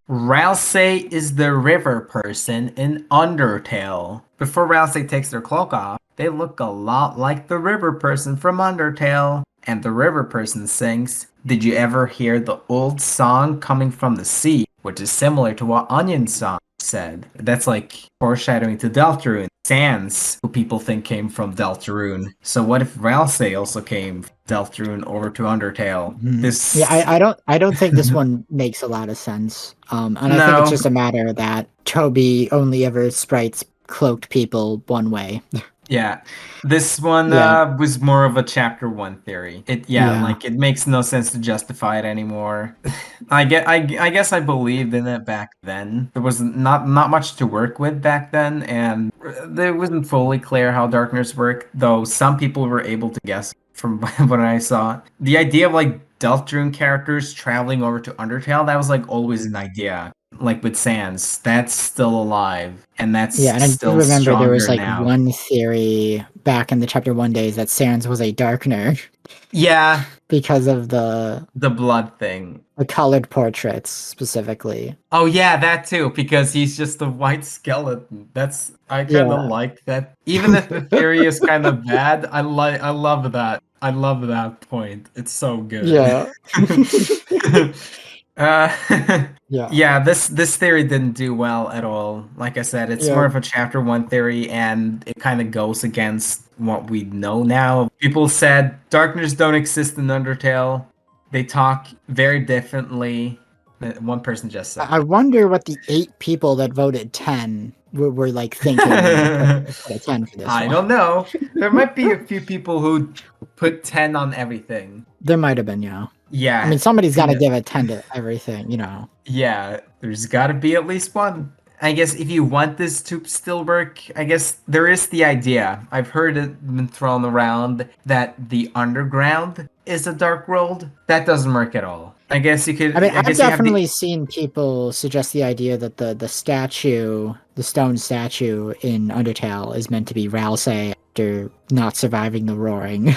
Ralsei is the river person in Undertale. Before Ralsei takes their cloak off, they look a lot like the river person from Undertale. And the river person sings, "Did you ever hear the old song coming from the sea?" Which is similar to what Onion's song said. That's like foreshadowing to Deltarune. Sans, who people think came from Deltarune. So what if Ralsei also came from Deltarune over to Undertale? I don't think this one makes a lot of sense. And I think it's just a matter that Toby only ever sprites cloaked people one way. Yeah, this one was more of a chapter 1 theory. Like it makes no sense to justify it anymore. I guess I believed in it back then. There was not much to work with back then, and it wasn't fully clear how darkners work. Though some people were able to guess from what I saw. The idea of like Deltarune characters traveling over to Undertale, that was like always an idea. Like with Sans, that's still alive, and that's and still I remember there was like now. one theory back in the chapter 1 days that Sans was a darkner. Yeah, because of the blood thing, the colored portraits specifically. Oh yeah, that too, because he's just a white skeleton. I kind of like that, even if the theory is kind of bad. I love that. I love that point. It's so good. Yeah. This theory didn't do well at all. Like I said, it's more of a chapter 1 theory, and it kind of goes against what we know now. People said darkners don't exist in Undertale. They talk very differently. One person just said. I wonder what the 8 people that voted 10 were like thinking. Put a 10 for this I don't know. There might be a few people who put 10 on everything. There might have been, Yeah. I mean, somebody's got to give a 10 to everything, Yeah, there's got to be at least one. I guess if you want this to still work, I guess there is the idea. I've heard it been thrown around that the underground is a dark world. That doesn't work at all. I guess you could. I mean, I've definitely seen people suggest the idea that the statue, the stone statue in Undertale, is meant to be Ralsei after not surviving the roaring.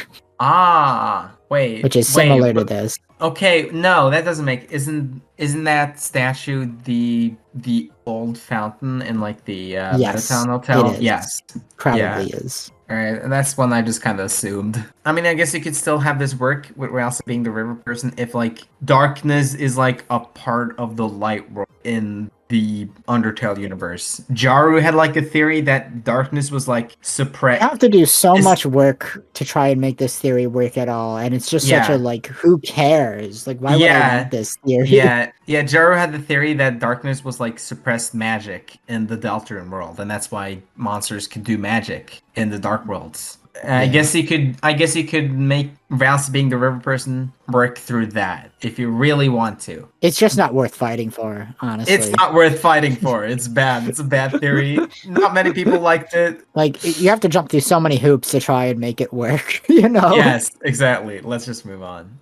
Wait. Which is similar to this. Okay, no, that doesn't make. Isn't that statue the old fountain in like the Metatown Hotel? Yes, probably is. All right, and that's one I just kind of assumed. I mean, I guess you could still have this work with Ralsei being the river person if like darkness is like a part of the light world in the Undertale universe. Jaru had like a theory that darkness was like suppressed. You have to do so much work to try and make this theory work at all, and it's just such a like, who cares? Like, why would I want this theory? Yeah, Jaru had the theory that darkness was like suppressed magic in the Deltarune world, and that's why monsters can do magic in the dark worlds. I guess you could make Ralsei being the river person work through that if you really want to. It's just not worth fighting for, honestly. It's not worth fighting for. It's bad. It's a bad theory. Not many people liked it. Like, you have to jump through so many hoops to try and make it work, Yes, exactly. Let's just move on.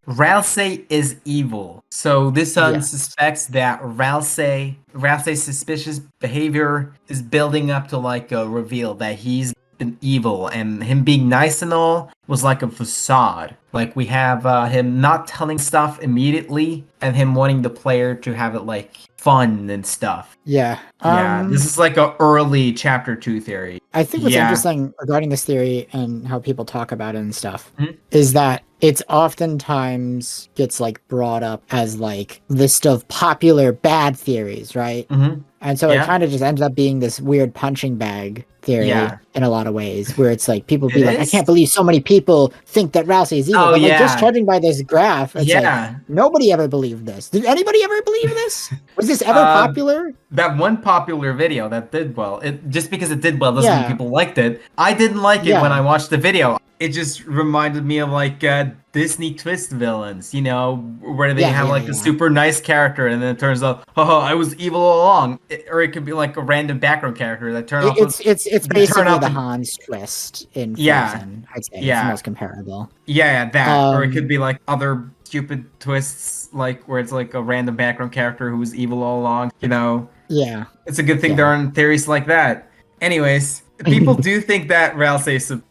Ralsei is evil. So this one suspects that Ralsei's suspicious behavior is building up to like a reveal that he's been evil, and him being nice and all was like a facade. Like we have him not telling stuff immediately and him wanting the player to have it like fun and stuff. This is like a early chapter 2 theory. I think what's interesting regarding this theory and how people talk about it and stuff is that it's oftentimes gets like brought up as like list of popular bad theories, right? Mm-hmm. And so it kind of just ends up being this weird punching bag theory in a lot of ways, where it's like people be like, I can't believe so many people think that Ralsei is evil. But like just judging by this graph, it's like nobody ever believed this. Did anybody ever believe this? Was this ever popular? That one popular video that did well, just because it did well doesn't mean people liked it. I didn't like it when I watched the video. It just reminded me of like Disney twist villains, you know, where they have like a super nice character and then it turns out, I was evil all along. Or it could be like a random background character that turned out. It's basically the Hans twist in Frozen. I'd say it's the most comparable. Yeah, that. Or it could be like other stupid twists, like where it's like a random background character who was evil all along, you know. Yeah. It's a good thing there aren't theories like that. Anyways, people do think that Ralsei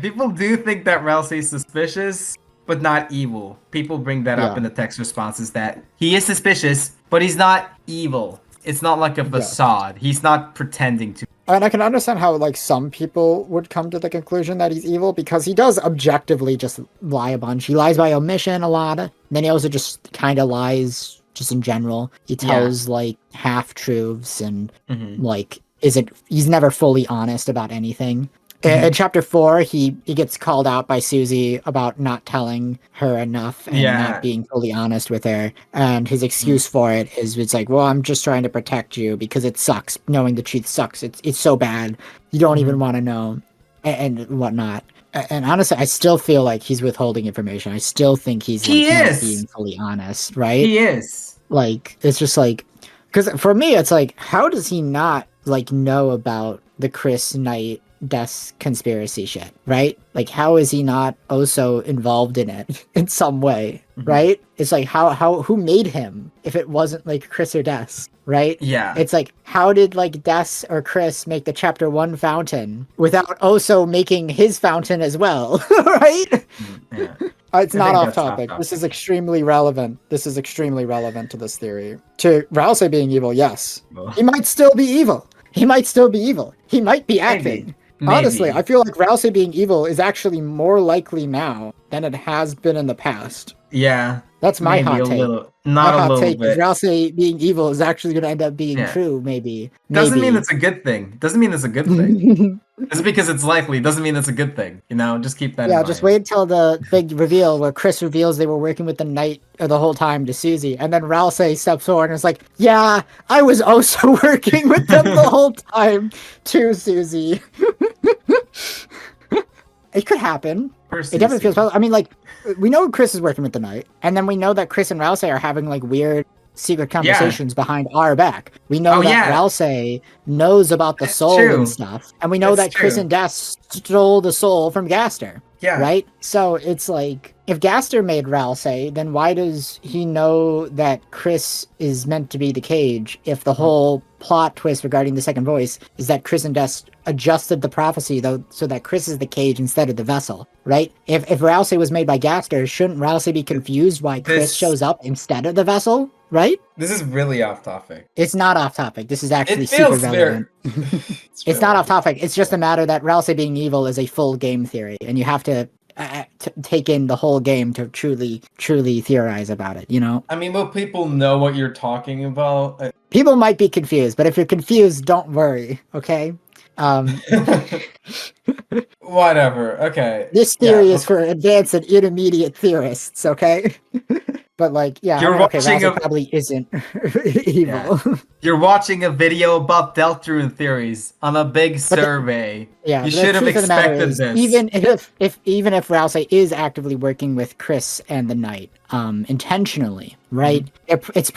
people do think that Ralsei is suspicious, but not evil. People bring that up in the text responses that he is suspicious, but he's not evil. It's not like a facade. He's not pretending to. And I can understand how like some people would come to the conclusion that he's evil because he does objectively just lie a bunch. He lies by omission a lot. And then he also just kind of lies just in general. He tells like half truths and like he's never fully honest about anything. In chapter 4, he gets called out by Susie about not telling her enough and not being fully honest with her. And his excuse for it is it's like, well, I'm just trying to protect you because it sucks. Knowing the truth sucks. It's so bad. You don't even want to know and whatnot. And honestly, I still feel like he's withholding information. I still think he's not being fully honest, right? He is. Like, it's just like, because for me, it's like, how does he not like know about the Kris Knight death conspiracy shit, right? Like, how is he not also involved in it in some way, right? It's like, who made him if it wasn't like Kris or Des, right? Yeah. It's like, how did like Des or Kris make the chapter 1 fountain without also making his fountain as well, right? Yeah. It's not off topic. This is extremely relevant. This is extremely relevant to this theory. To Ralsei being evil, yes. He might still be evil. He might still be evil. He might be acting. Maybe. Honestly, I feel like Ralsei being evil is actually more likely now than it has been in the past. Yeah. That's my hot take. Not a little take bit. Ralsei being evil is actually going to end up being true, maybe. Doesn't mean it's a good thing. Doesn't mean it's a good thing. Just because it's likely doesn't mean it's a good thing. You know, just keep that in mind. Just wait until the big reveal where Kris reveals they were working with the Knight the whole time to Susie. And then Ralsei steps forward and is like, yeah, I was also working with them the whole time to Susie. It could happen. It definitely feels possible. I mean, like, we know Kris is working with the Knight, and then we know that Kris and Ralsei are having like weird secret conversations behind our back. We know that Ralsei knows about the soul and stuff, and we know that Kris and Des stole the soul from Gaster. Yeah. Right? So it's like, if Gaster made Ralsei, then why does he know that Kris is meant to be the cage if the whole plot twist regarding the second voice is that Kris and Des adjusted the prophecy though so that Kris is the cage instead of the vessel, right? If Ralsei was made by Gaster, shouldn't Ralsei be confused why Kris shows up instead of the vessel, right? This is really off topic. It's not off topic. This is actually super relevant. It's not off topic. It's just a matter that Ralsei being evil is a full game theory, and you have to take in the whole game to truly theorize about it, you know? I mean, but people know what you're talking about. People might be confused, but if you're confused, don't worry, okay? Whatever, okay. This theory is for advanced and intermediate theorists, okay? But like, Ralsei probably isn't evil. Yeah. You're watching a video about Deltarune theories on a big survey. You should have expected this. Even if Ralsei is actively working with Kris and the Knight, intentionally, right? He's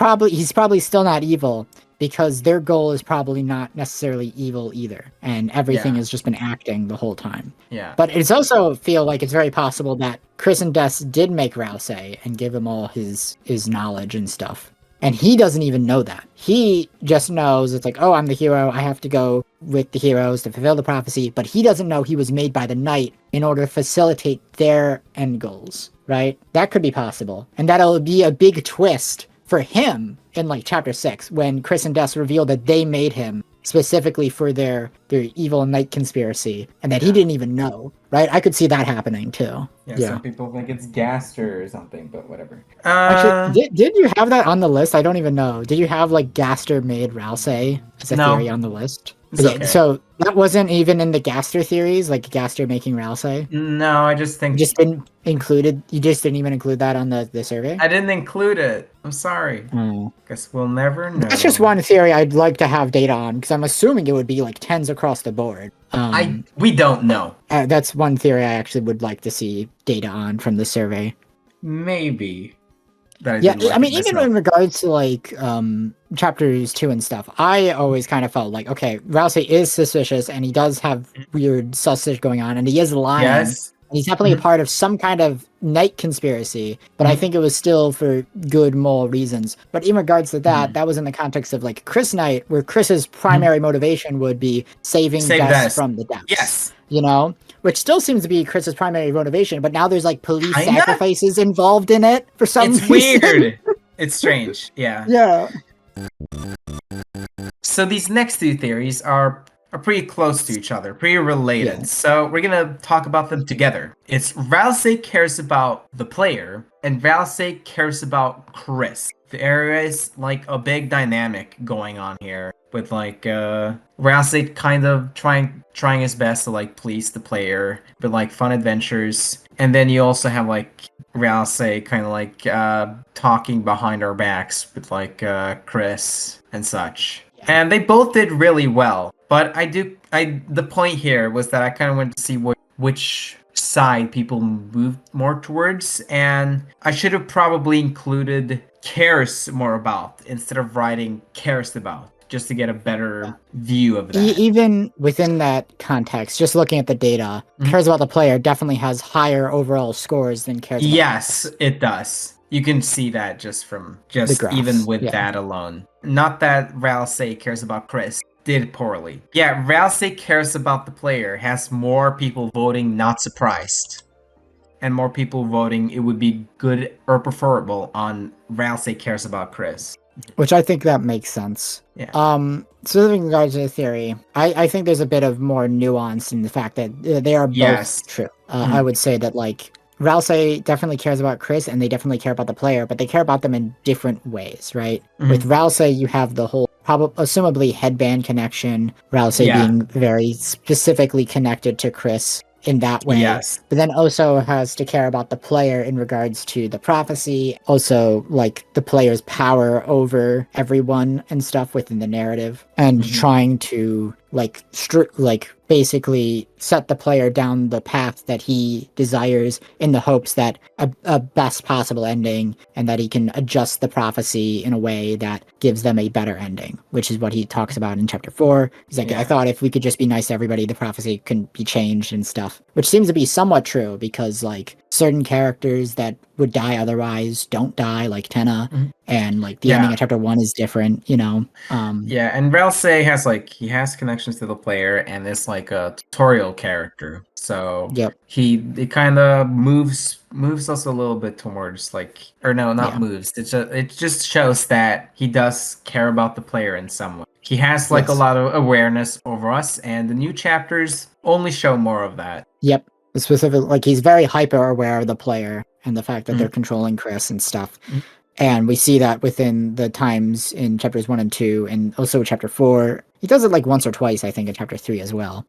probably still not evil, because their goal is probably not necessarily evil either, and everything has just been acting the whole time. Yeah. But it's also feel like it's very possible that Kris and Des did make Ralsei and give him all his knowledge and stuff. And he doesn't even know that. He just knows it's like, oh, I'm the hero. I have to go with the heroes to fulfill the prophecy. But he doesn't know he was made by the Knight in order to facilitate their end goals, right? That could be possible. And that'll be a big twist for him in like chapter 6 when Kris and Des reveal that they made him specifically for their the evil Knight conspiracy, and that he didn't even know, right? I could see that happening too. Yeah. Some people think it's Gaster or something, but whatever. Actually, did you have that on the list? I don't even know. Did you have like Gaster made Ralsei as a theory on the list? Okay. So that wasn't even in the Gaster theories, like Gaster making Ralsei? No, I just think... You just didn't even include that on the survey? I didn't include it. I'm sorry. Guess we'll never know. That's just one theory I'd like to have data on, because I'm assuming it would be like 10s across the board. We don't know. That's one theory I actually would like to see data on from the survey. Maybe. I mean, even in regards to like chapters 2 and stuff, I always kind of felt like, okay, Ralsei is suspicious and he does have weird sausage going on and he is lying. Yes. And he's definitely a part of some kind of Knight conspiracy, but I think it was still for good moral reasons. But in regards to that, that was in the context of like Kris Knight, where Chris's primary motivation would be saving Bess from the depths. Yes. You know? Which still seems to be Chris's primary motivation, but now there's like police sacrifices involved in it for some reason. It's weird. It's strange. Yeah. Yeah. So these next two theories are pretty close to each other, pretty related. Yeah. So we're gonna talk about them together. It's Ralsei cares about the player, and Ralsei cares about Kris. There is like a big dynamic going on here with like Ralsei kind of trying his best to like please the player, but like fun adventures. And then you also have like Ralsei kind of like talking behind our backs with like Kris and such. Yeah. And they both did really well. But the point here was that I kind of wanted to see which side people moved more towards, and I should have probably included cares more about instead of writing cares about, just to get a better view of that. Even within that context, just looking at the data, cares about the player definitely has higher overall scores than cares about Yes, it does. You can see that just from even with that alone. Not that Ralsei cares about Kris. Did poorly. Yeah, Ralsei cares about the player, has more people voting not surprised. And more people voting it would be good or preferable on Ralsei cares about Kris. Which I think that makes sense. Yeah. So in regards to the theory, I think there's a bit of more nuance in the fact that they are both true. I would say that like Ralsei definitely cares about Kris and they definitely care about the player, but they care about them in different ways, right? With Ralsei, you have the whole assumably headband connection, Ralsei being very specifically connected to Kris in that way. Yes. But then also has to care about the player in regards to the prophecy, also like the player's power over everyone and stuff within the narrative, and trying to like basically set the player down the path that he desires in the hopes that a best possible ending, and that he can adjust the prophecy in a way that gives them a better ending, which is what he talks about in chapter 4. He's like, I thought if we could just be nice to everybody, the prophecy couldn't be changed and stuff, which seems to be somewhat true because like certain characters that would die otherwise don't die, like Tenna, and like the ending of chapter 1 is different, you know. And Ralsei has connections to the player and is like a tutorial character, so it kind of moves us a little bit towards like, or no, not moves. It just shows that he does care about the player in some way. He has like a lot of awareness over us, and the new chapters only show more of that. Yep. Specifically, like he's very hyper aware of the player and the fact that they're controlling Kris and stuff. And we see that within the times in chapters 1 and 2, and also chapter 4. He does it like once or twice, I think, in chapter 3 as well,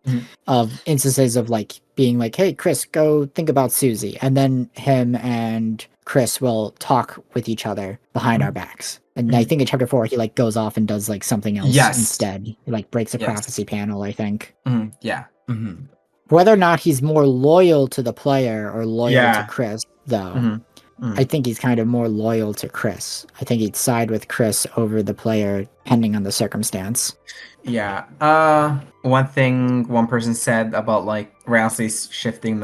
of instances of like being like, hey, Kris, go think about Susie. And then him and Kris will talk with each other behind our backs. And I think in chapter 4, he like goes off and does like something else instead. He like breaks a prophecy panel, I think. Whether or not he's more loyal to the player or loyal to Kris, though, I think he's kind of more loyal to Kris. I think he'd side with Kris over the player, depending on the circumstance. Yeah. One thing one person said about like Ralsei shifting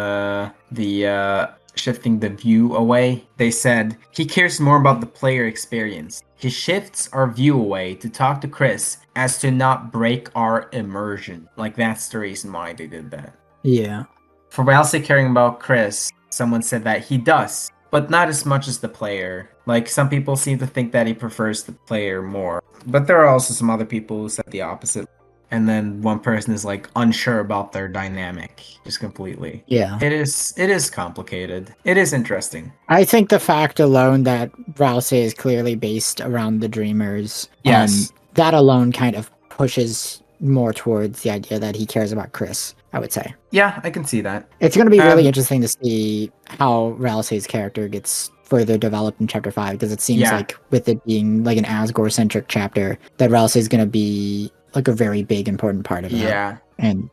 the view away. They said he cares more about the player experience. He shifts our view away to talk to Kris as to not break our immersion. Like that's the reason why they did that. Yeah. For Ralsei caring about Kris, someone said that he does, but not as much as the player. Like some people seem to think that he prefers the player more, but there are also some other people who said the opposite. and then one person is like unsure about their dynamic just completely. Yeah. It is complicated. It is interesting. I think the fact alone that Ralsei is clearly based around the Dreamers, yes, that alone kind of pushes more towards the idea that he cares about Kris, I would say. Yeah, I can see that. It's going to be really interesting to see how Ralsei's character gets further developed in chapter 5, because it seems like with it being like an Asgore-centric chapter, that Ralsei is going to be like a very big important part of that. Yeah. And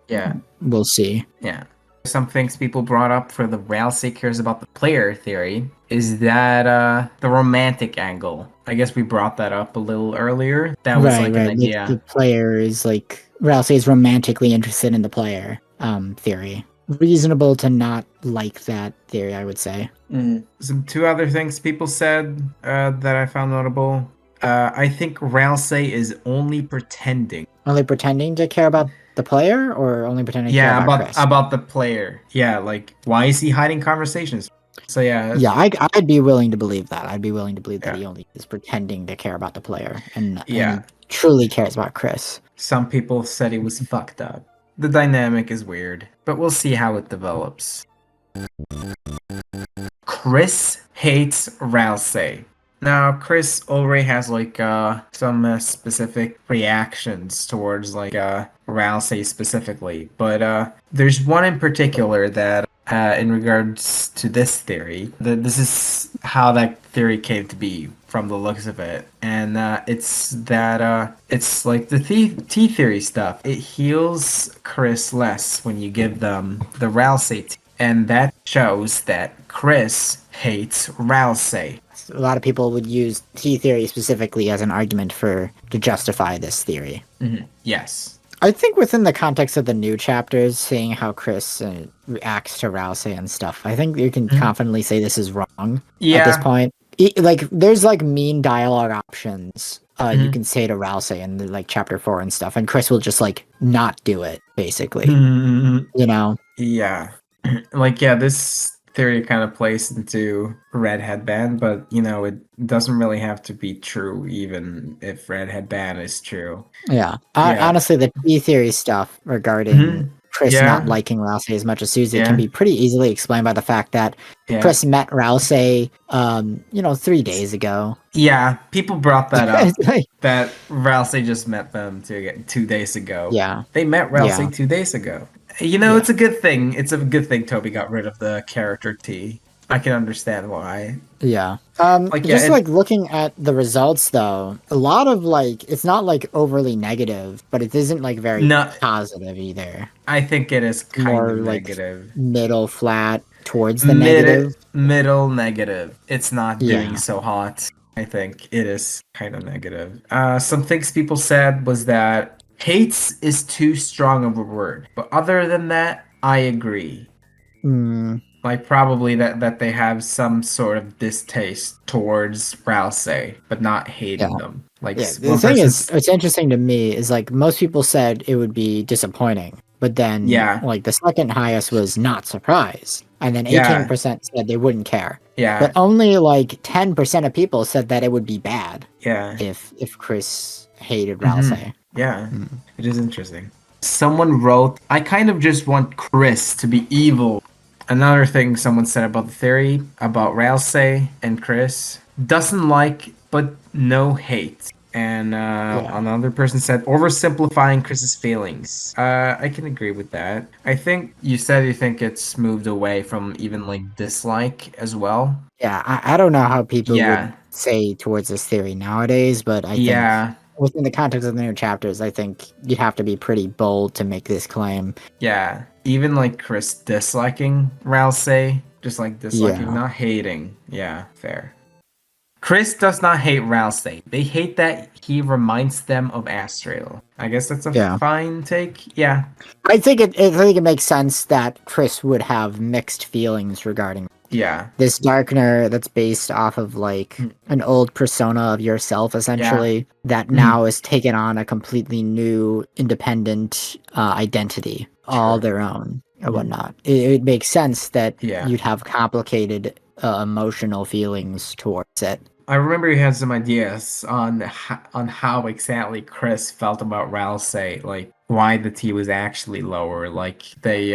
we'll see. Yeah. Some things people brought up for the Ralsei cares about the player theory is that the romantic angle. I guess we brought that up a little earlier. That was like an idea. The player is like, Ralsei is romantically interested in the player theory. Reasonable to not like that theory, I would say. Some two other things people said that I found notable. I think Ralsei is only pretending. Only pretending to care about the player, or only pretending to care about Kris? About the player. Yeah, like, why is he hiding conversations? So yeah. Yeah, I'd be willing to believe that. I'd be willing to believe that he only is pretending to care about the player and truly cares about Kris. Some people said he was fucked up. The dynamic is weird, but we'll see how it develops. Kris hates Ralsei. Now, Kris already has like some specific reactions towards like Ralsei specifically, but there's one in particular that in regards to this theory, this is how that theory came to be from the looks of it, and it's that it's like the T theory stuff. It heals Kris less when you give them the Ralsei tea, and that shows that Kris hates Ralsei. A lot of people would use T theory specifically as an argument to justify this theory. Yes. I think within the context of the new chapters, seeing how Kris reacts to Ralsei and stuff, I think you can confidently say this is wrong at this point. Like, there's like mean dialogue options you can say to Ralsei in like chapter 4 and stuff, and Kris will just like not do it, basically. You know? Yeah. Like, yeah, this theory kind of plays into red headband, but you know, it doesn't really have to be true even if red headband is true. Honestly, the T theory stuff regarding Kris not liking Ralsei as much as Susie can be pretty easily explained by the fact that Kris met Ralsei 3 days ago. Yeah, people brought that up. That Ralsei just met them 2 days ago. Yeah, they met Ralsei 2 days ago. You know, it's a good thing. It's a good thing Toby got rid of the character T. I can understand why. Yeah. Looking at the results, though, a lot of like, it's not like overly negative, but it isn't like very positive either. I think it is more of like negative. Middle flat towards the negative. Middle negative. It's not doing so hot. I think it is kind of negative. Some things people said was that hates is too strong of a word, but other than that, I agree. Like, probably that they have some sort of distaste towards Ralsei, but not hating them. Like, the thing is, what's interesting to me is like most people said it would be disappointing, but then like the second highest was not surprised, and then 18% said they wouldn't care. But only like 10% of people said that it would be bad. If Kris hated Ralsei. It is interesting. Someone wrote, I kind of just want Kris to be evil. Another thing someone said about the theory about Ralsei and Kris, doesn't like but no hate. And another person said, oversimplifying Kris's feelings. I can agree with that. I think you said you think it's moved away from even like dislike as well. Yeah, I don't know how people would say towards this theory nowadays, but I think within the context of the new chapters, I think you'd have to be pretty bold to make this claim. Yeah, even like Kris disliking Ralsei, just like disliking, not hating. Yeah, fair. Kris does not hate Ralsei. They hate that he reminds them of Asriel. I guess that's a fine take. Yeah. I think it makes sense that Kris would have mixed feelings regarding this darkner that's based off of like an old persona of yourself, essentially, that now is taken on a completely new independent identity, all their own and whatnot. It makes sense that you'd have complicated emotional feelings towards it. I remember you had some ideas on how exactly Kris felt about Ralsei, like why the T was actually lower. Like they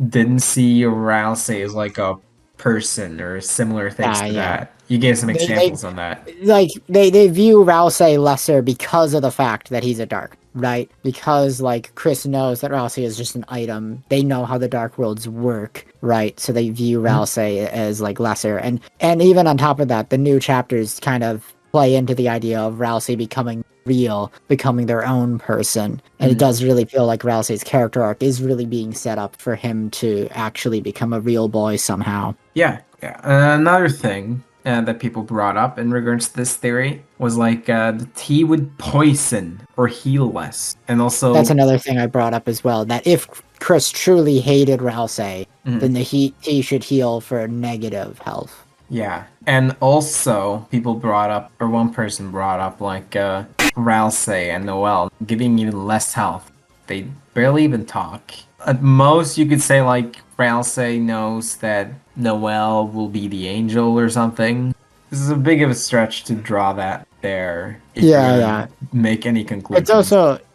didn't see Ralsei as like a person or similar things to that. You gave some examples on that. Like they view Ralsei lesser because of the fact that he's a dark, right? Because like Kris knows that Ralsei is just an item. They know how the dark worlds work, right? So they view Ralsei as like lesser. And even on top of that, the new chapters kind of play into the idea of Ralsei becoming real, becoming their own person. And it does really feel like Ralsei's character arc is really being set up for him to actually become a real boy somehow. Yeah. Another thing that people brought up in regards to this theory was like the tea would poison or heal less. And also... That's another thing I brought up as well, that if Kris truly hated Ralsei, then the tea should heal for negative health. Yeah. And also, people brought up, or one person brought up, like Ralsei and Noelle giving even less health. They barely even talk. At most, you could say like Ralsei knows that Noelle will be the angel or something. This is a big of a stretch to draw that there. Yeah. Make any conclusions.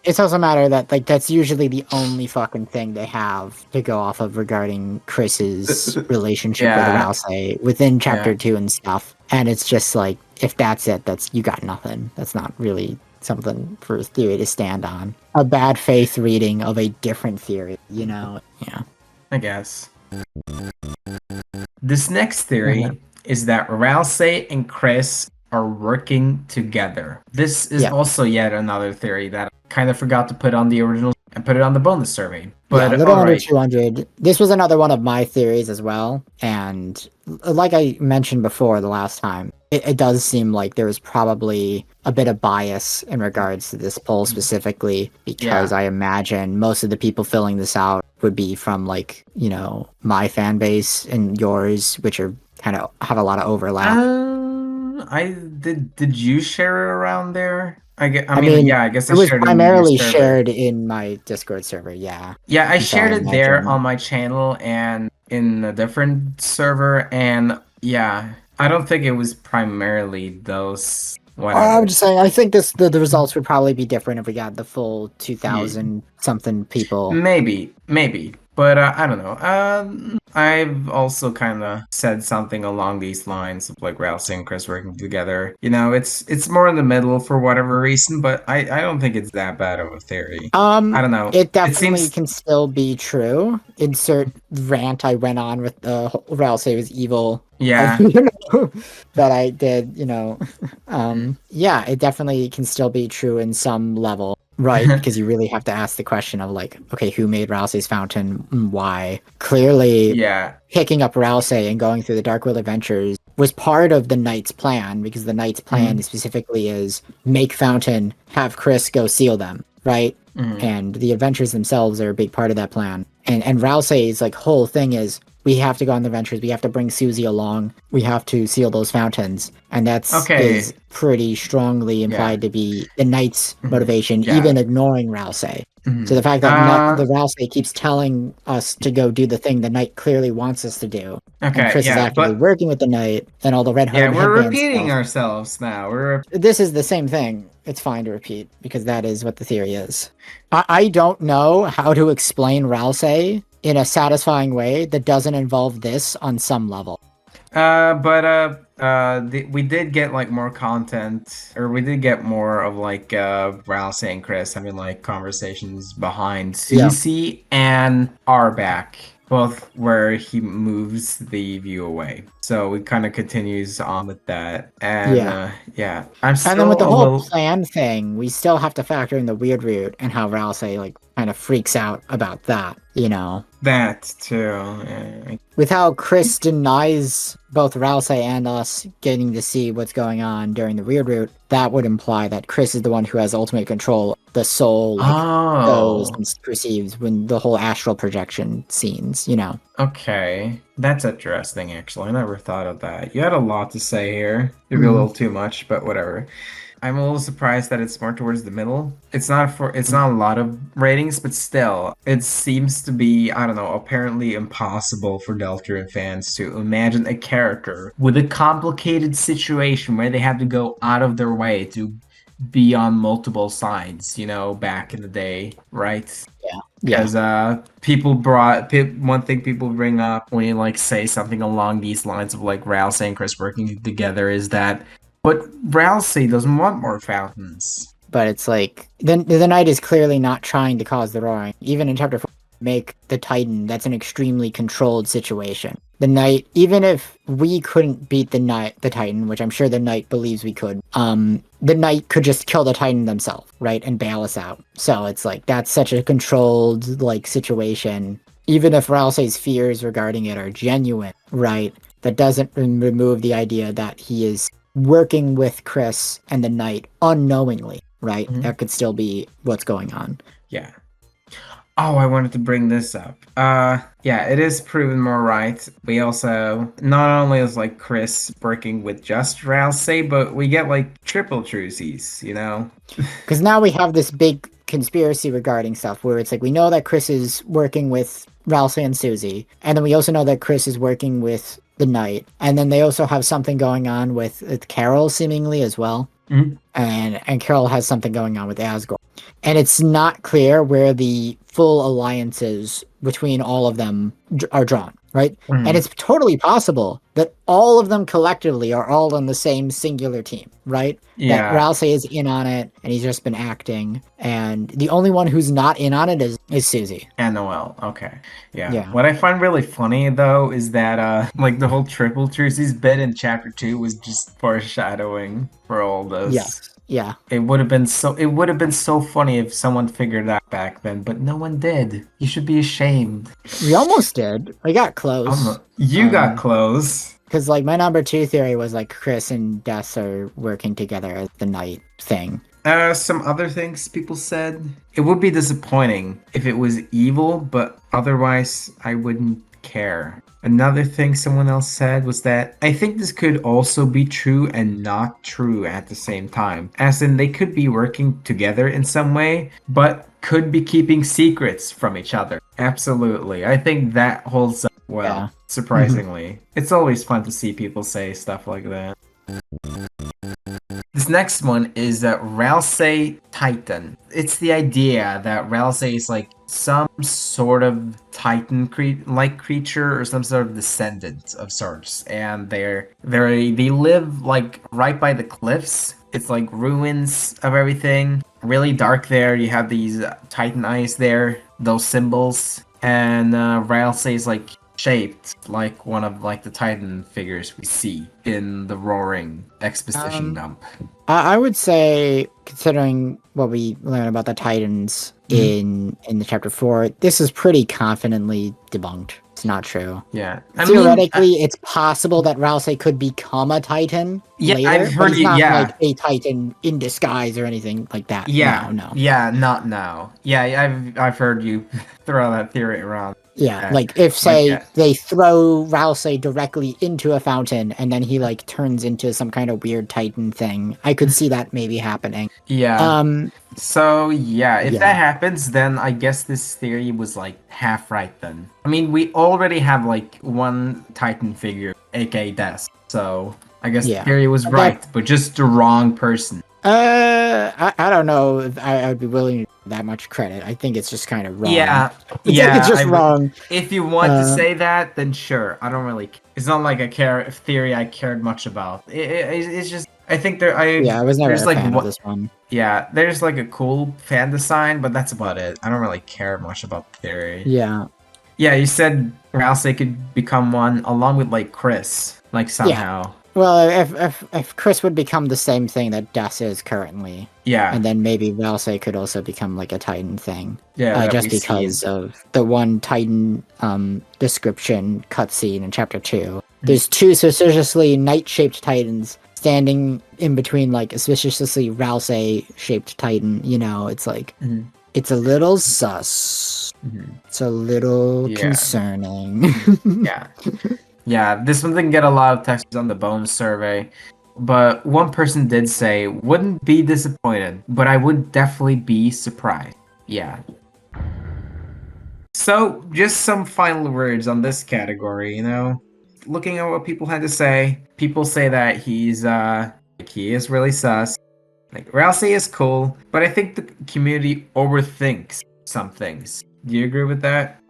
It's also a matter that like that's usually the only fucking thing they have to go off of regarding Kris's relationship with Ralsei within chapter 2 and stuff. And it's just like if that's it, you got nothing. That's not really something for theory to stand on. A bad faith reading of a different theory, you know? Yeah. I guess. This next theory is that Ralsei and Kris are working together. This is also yet another theory that I kind of forgot to put on the original and put it on the bonus survey. But a little under 200. This was another one of my theories as well. And like I mentioned before the last time, it does seem like there was probably a bit of bias in regards to this poll specifically, because I imagine most of the people filling this out would be from like, you know, my fan base and yours, which are kind of have a lot of overlap. Did you share it around there? I guess I it was primarily shared in my Discord server. Yeah, I shared it there on my channel and in a different server, and I don't think it was primarily those. I'm just saying, I think the results would probably be different if we got the full 2,000 something people. Maybe. But I don't know. I've also kind of said something along these lines of like Ralsei and Kris working together. You know, it's more in the middle for whatever reason, but I don't think it's that bad of a theory. I don't know. It definitely can still be true. Insert rant I went on with Ralsei was evil. Yeah. That I did, you know. It definitely can still be true in some level. Right, because you really have to ask the question of like, okay, who made Ralsei's fountain and why? Clearly, picking up Ralsei and going through the Dark World adventures was part of the Knight's plan, because the Knight's plan specifically is make fountain, have Kris go seal them, right? And the adventures themselves are a big part of that plan. And Ralsei's like whole thing is, we have to go on the adventures, we have to bring Susie along, we have to seal those fountains. And that's is pretty strongly implied to be the Knight's motivation, even ignoring Ralsei. So the fact that the Ralsei keeps telling us to go do the thing the Knight clearly wants us to do, and Kris is actually working with the Knight, and all the red headbands. Yeah, we're repeating ourselves now. This is the same thing. It's fine to repeat, because that is what the theory is. I don't know how to explain Ralsei in a satisfying way that doesn't involve this on some level. We did get like more content, or we did get more of like Ralsei and Kris having like conversations behind CC and Arback, both where he moves the view away. So it kind of continues on with that. And I'm still and then with the whole plan thing, we still have to factor in the weird root and how Ralsei like kind of freaks out about that, you know. That too. Yeah. With how Kris denies both Ralsei and us getting to see what's going on during the weird route, that would imply that Kris is the one who has ultimate control. The soul goes and perceives when the whole astral projection scenes, you know. Okay, that's interesting. Actually, I never thought of that. You had a lot to say here. Maybe a little too much, but whatever. I'm a little surprised that it's more towards the middle. It's not a lot of ratings, but still, it seems to be, I don't know, apparently impossible for Deltarune fans to imagine a character with a complicated situation where they have to go out of their way to be on multiple sides, back in the day, right? Yeah. Because one thing people bring up when you like say something along these lines of like Ralsei and Kris working together is that, but Ralsei doesn't want more fountains. But it's like the knight is clearly not trying to cause the roaring. Even in chapter 4, make the Titan, that's an extremely controlled situation. The knight, even if we couldn't beat the Titan, which I'm sure the knight believes we could, the knight could just kill the Titan themselves, right, and bail us out. So it's like that's such a controlled like situation. Even if Ralsei's fears regarding it are genuine, right, that doesn't remove the idea that he is working with Kris and the knight unknowingly, right? Mm-hmm. That could still be what's going on. Yeah. Oh, I wanted to bring this up. Yeah, it is proven more right. We also, not only is like Kris working with just Ralsei, but we get like triple truces, Because now we have this big conspiracy regarding stuff where it's like we know that Kris is working with Ralsei and Susie, and then we also know that Kris is working with the knight, and then they also have something going on with Carol seemingly as well. Mm-hmm. And Carol has something going on with Asgore. And it's not clear where the full alliances between all of them are drawn, right? Mm-hmm. And it's totally possible that all of them collectively are all on the same singular team, right? Yeah. That Ralsei is in on it, and he's just been acting. And the only one who's not in on it is Susie. And Noelle, okay. Yeah. What I find really funny, though, is that like the whole triple truces bit in chapter 2 was just foreshadowing for all this. Yes. Yeah. It would have been so funny if someone figured that back then, but no one did. You should be ashamed. We almost did. We got close. You got close. Because like my number 2 theory was like Kris and Des are working together as the knight thing. Some other things people said. It would be disappointing if it was evil, but otherwise I wouldn't care. Another thing someone else said was that I think this could also be true and not true at the same time. As in, they could be working together in some way, but could be keeping secrets from each other. Absolutely. I think that holds up well, surprisingly. It's always fun to see people say stuff like that. This next one is Ralsei Titan. It's the idea that Ralsei is like some sort of Titan-like creature or some sort of descendant of sorts, and they live like right by the cliffs. It's like ruins of everything. Really dark there. You have these Titan eyes there, those symbols, and Ralsei is like shaped like one of like the Titan figures we see in the Roaring exposition dump. I would say, considering what we learned about the Titans in the chapter 4, this is pretty confidently debunked. It's not true. Yeah. Theoretically, it's possible that Ralsei could become a Titan later, I've heard but he's not like a Titan in disguise or anything like that. Yeah. No. Yeah, not now. Yeah, I've heard you throw that theory around. Yeah, like if, say, they throw Ralsei directly into a fountain and then he, like, turns into some kind of weird Titan thing, I could see that maybe happening. Yeah. So, if that happens, then I guess this theory was, like, half right then. I mean, we already have, like, one Titan figure, aka Des, so I guess the theory was right, but just the wrong person. I don't know if I would be willing to give that much credit. I think it's just kind of wrong. It's just wrong. If you want to say that, then sure. I don't really. It's not like a theory I cared much about. It's just I think there. I was never a fan of this one. Yeah, there's like a cool fan design, but that's about it. I don't really care much about the theory. Yeah. Yeah, you said Ralsei could become one along with like Kris, like somehow. Yeah. Well, if Kris would become the same thing that Des is currently, and then maybe Ralsei could also become like a Titan thing, just because of the one Titan description cutscene in chapter 2. Mm-hmm. There's 2 suspiciously knight-shaped Titans standing in between like a suspiciously Ralsei-shaped Titan. It's like it's a little sus. Mm-hmm. It's a little concerning. Yeah, this one didn't get a lot of texts on the Bones survey, but one person did say, wouldn't be disappointed, but I would definitely be surprised. Yeah. So, just some final words on this category, Looking at what people had to say, people say that he is really sus, Like, Ralsei is cool, but I think the community overthinks some things. Do you agree with that?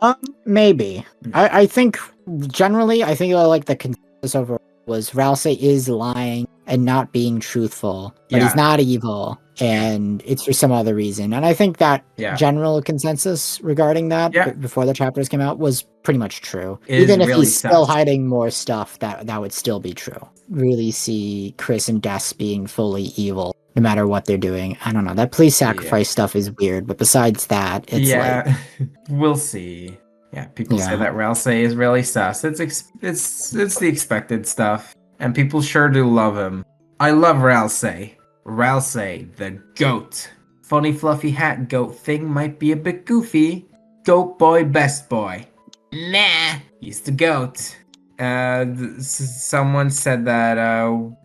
Maybe. I think generally, I think like the consensus overall was Ralsei is lying and not being truthful, but he's not evil, and it's for some other reason. And I think that general consensus regarding that before the chapters came out was pretty much true. Even if he's still hiding more stuff, that would still be true. Really see Kris and Des being fully evil, no matter what they're doing. I don't know. That police sacrifice stuff is weird, but besides that, it's like... We'll see. Yeah, people say that Ralsei is really sus. It's the expected stuff, and people sure do love him. I love Ralsei. Ralsei, the goat. Funny fluffy hat goat thing might be a bit goofy. Goat boy, best boy. Nah, he's the goat. Someone said that,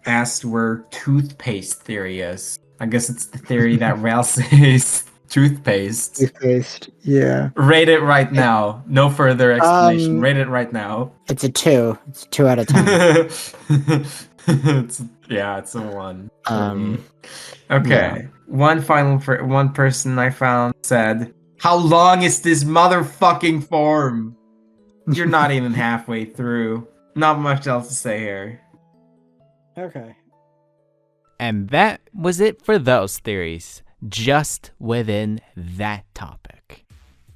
asked where toothpaste theory is. I guess it's the theory that Ralsei's toothpaste. Toothpaste, yeah. Rate it right now. No further explanation. Rate it right now. It's a 2. It's 2 out of 10. It's a 1. Okay. One person I found said, "How long is this motherfucking form?" You're not even halfway through. Not much else to say here. Okay. And that was it for those theories, just within that topic.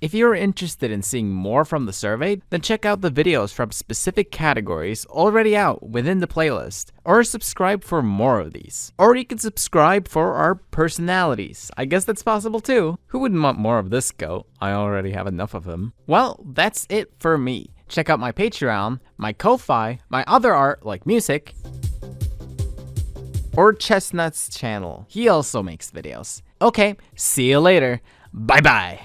If you're interested in seeing more from the survey, then check out the videos from specific categories already out within the playlist, or subscribe for more of these. Or you can subscribe for our personalities. I guess that's possible too. Who wouldn't want more of this goat? I already have enough of him. Well, that's it for me. Check out my Patreon, my Ko-Fi, my other art like music, or Chestnut's channel. He also makes videos. Okay, see you later. Bye bye.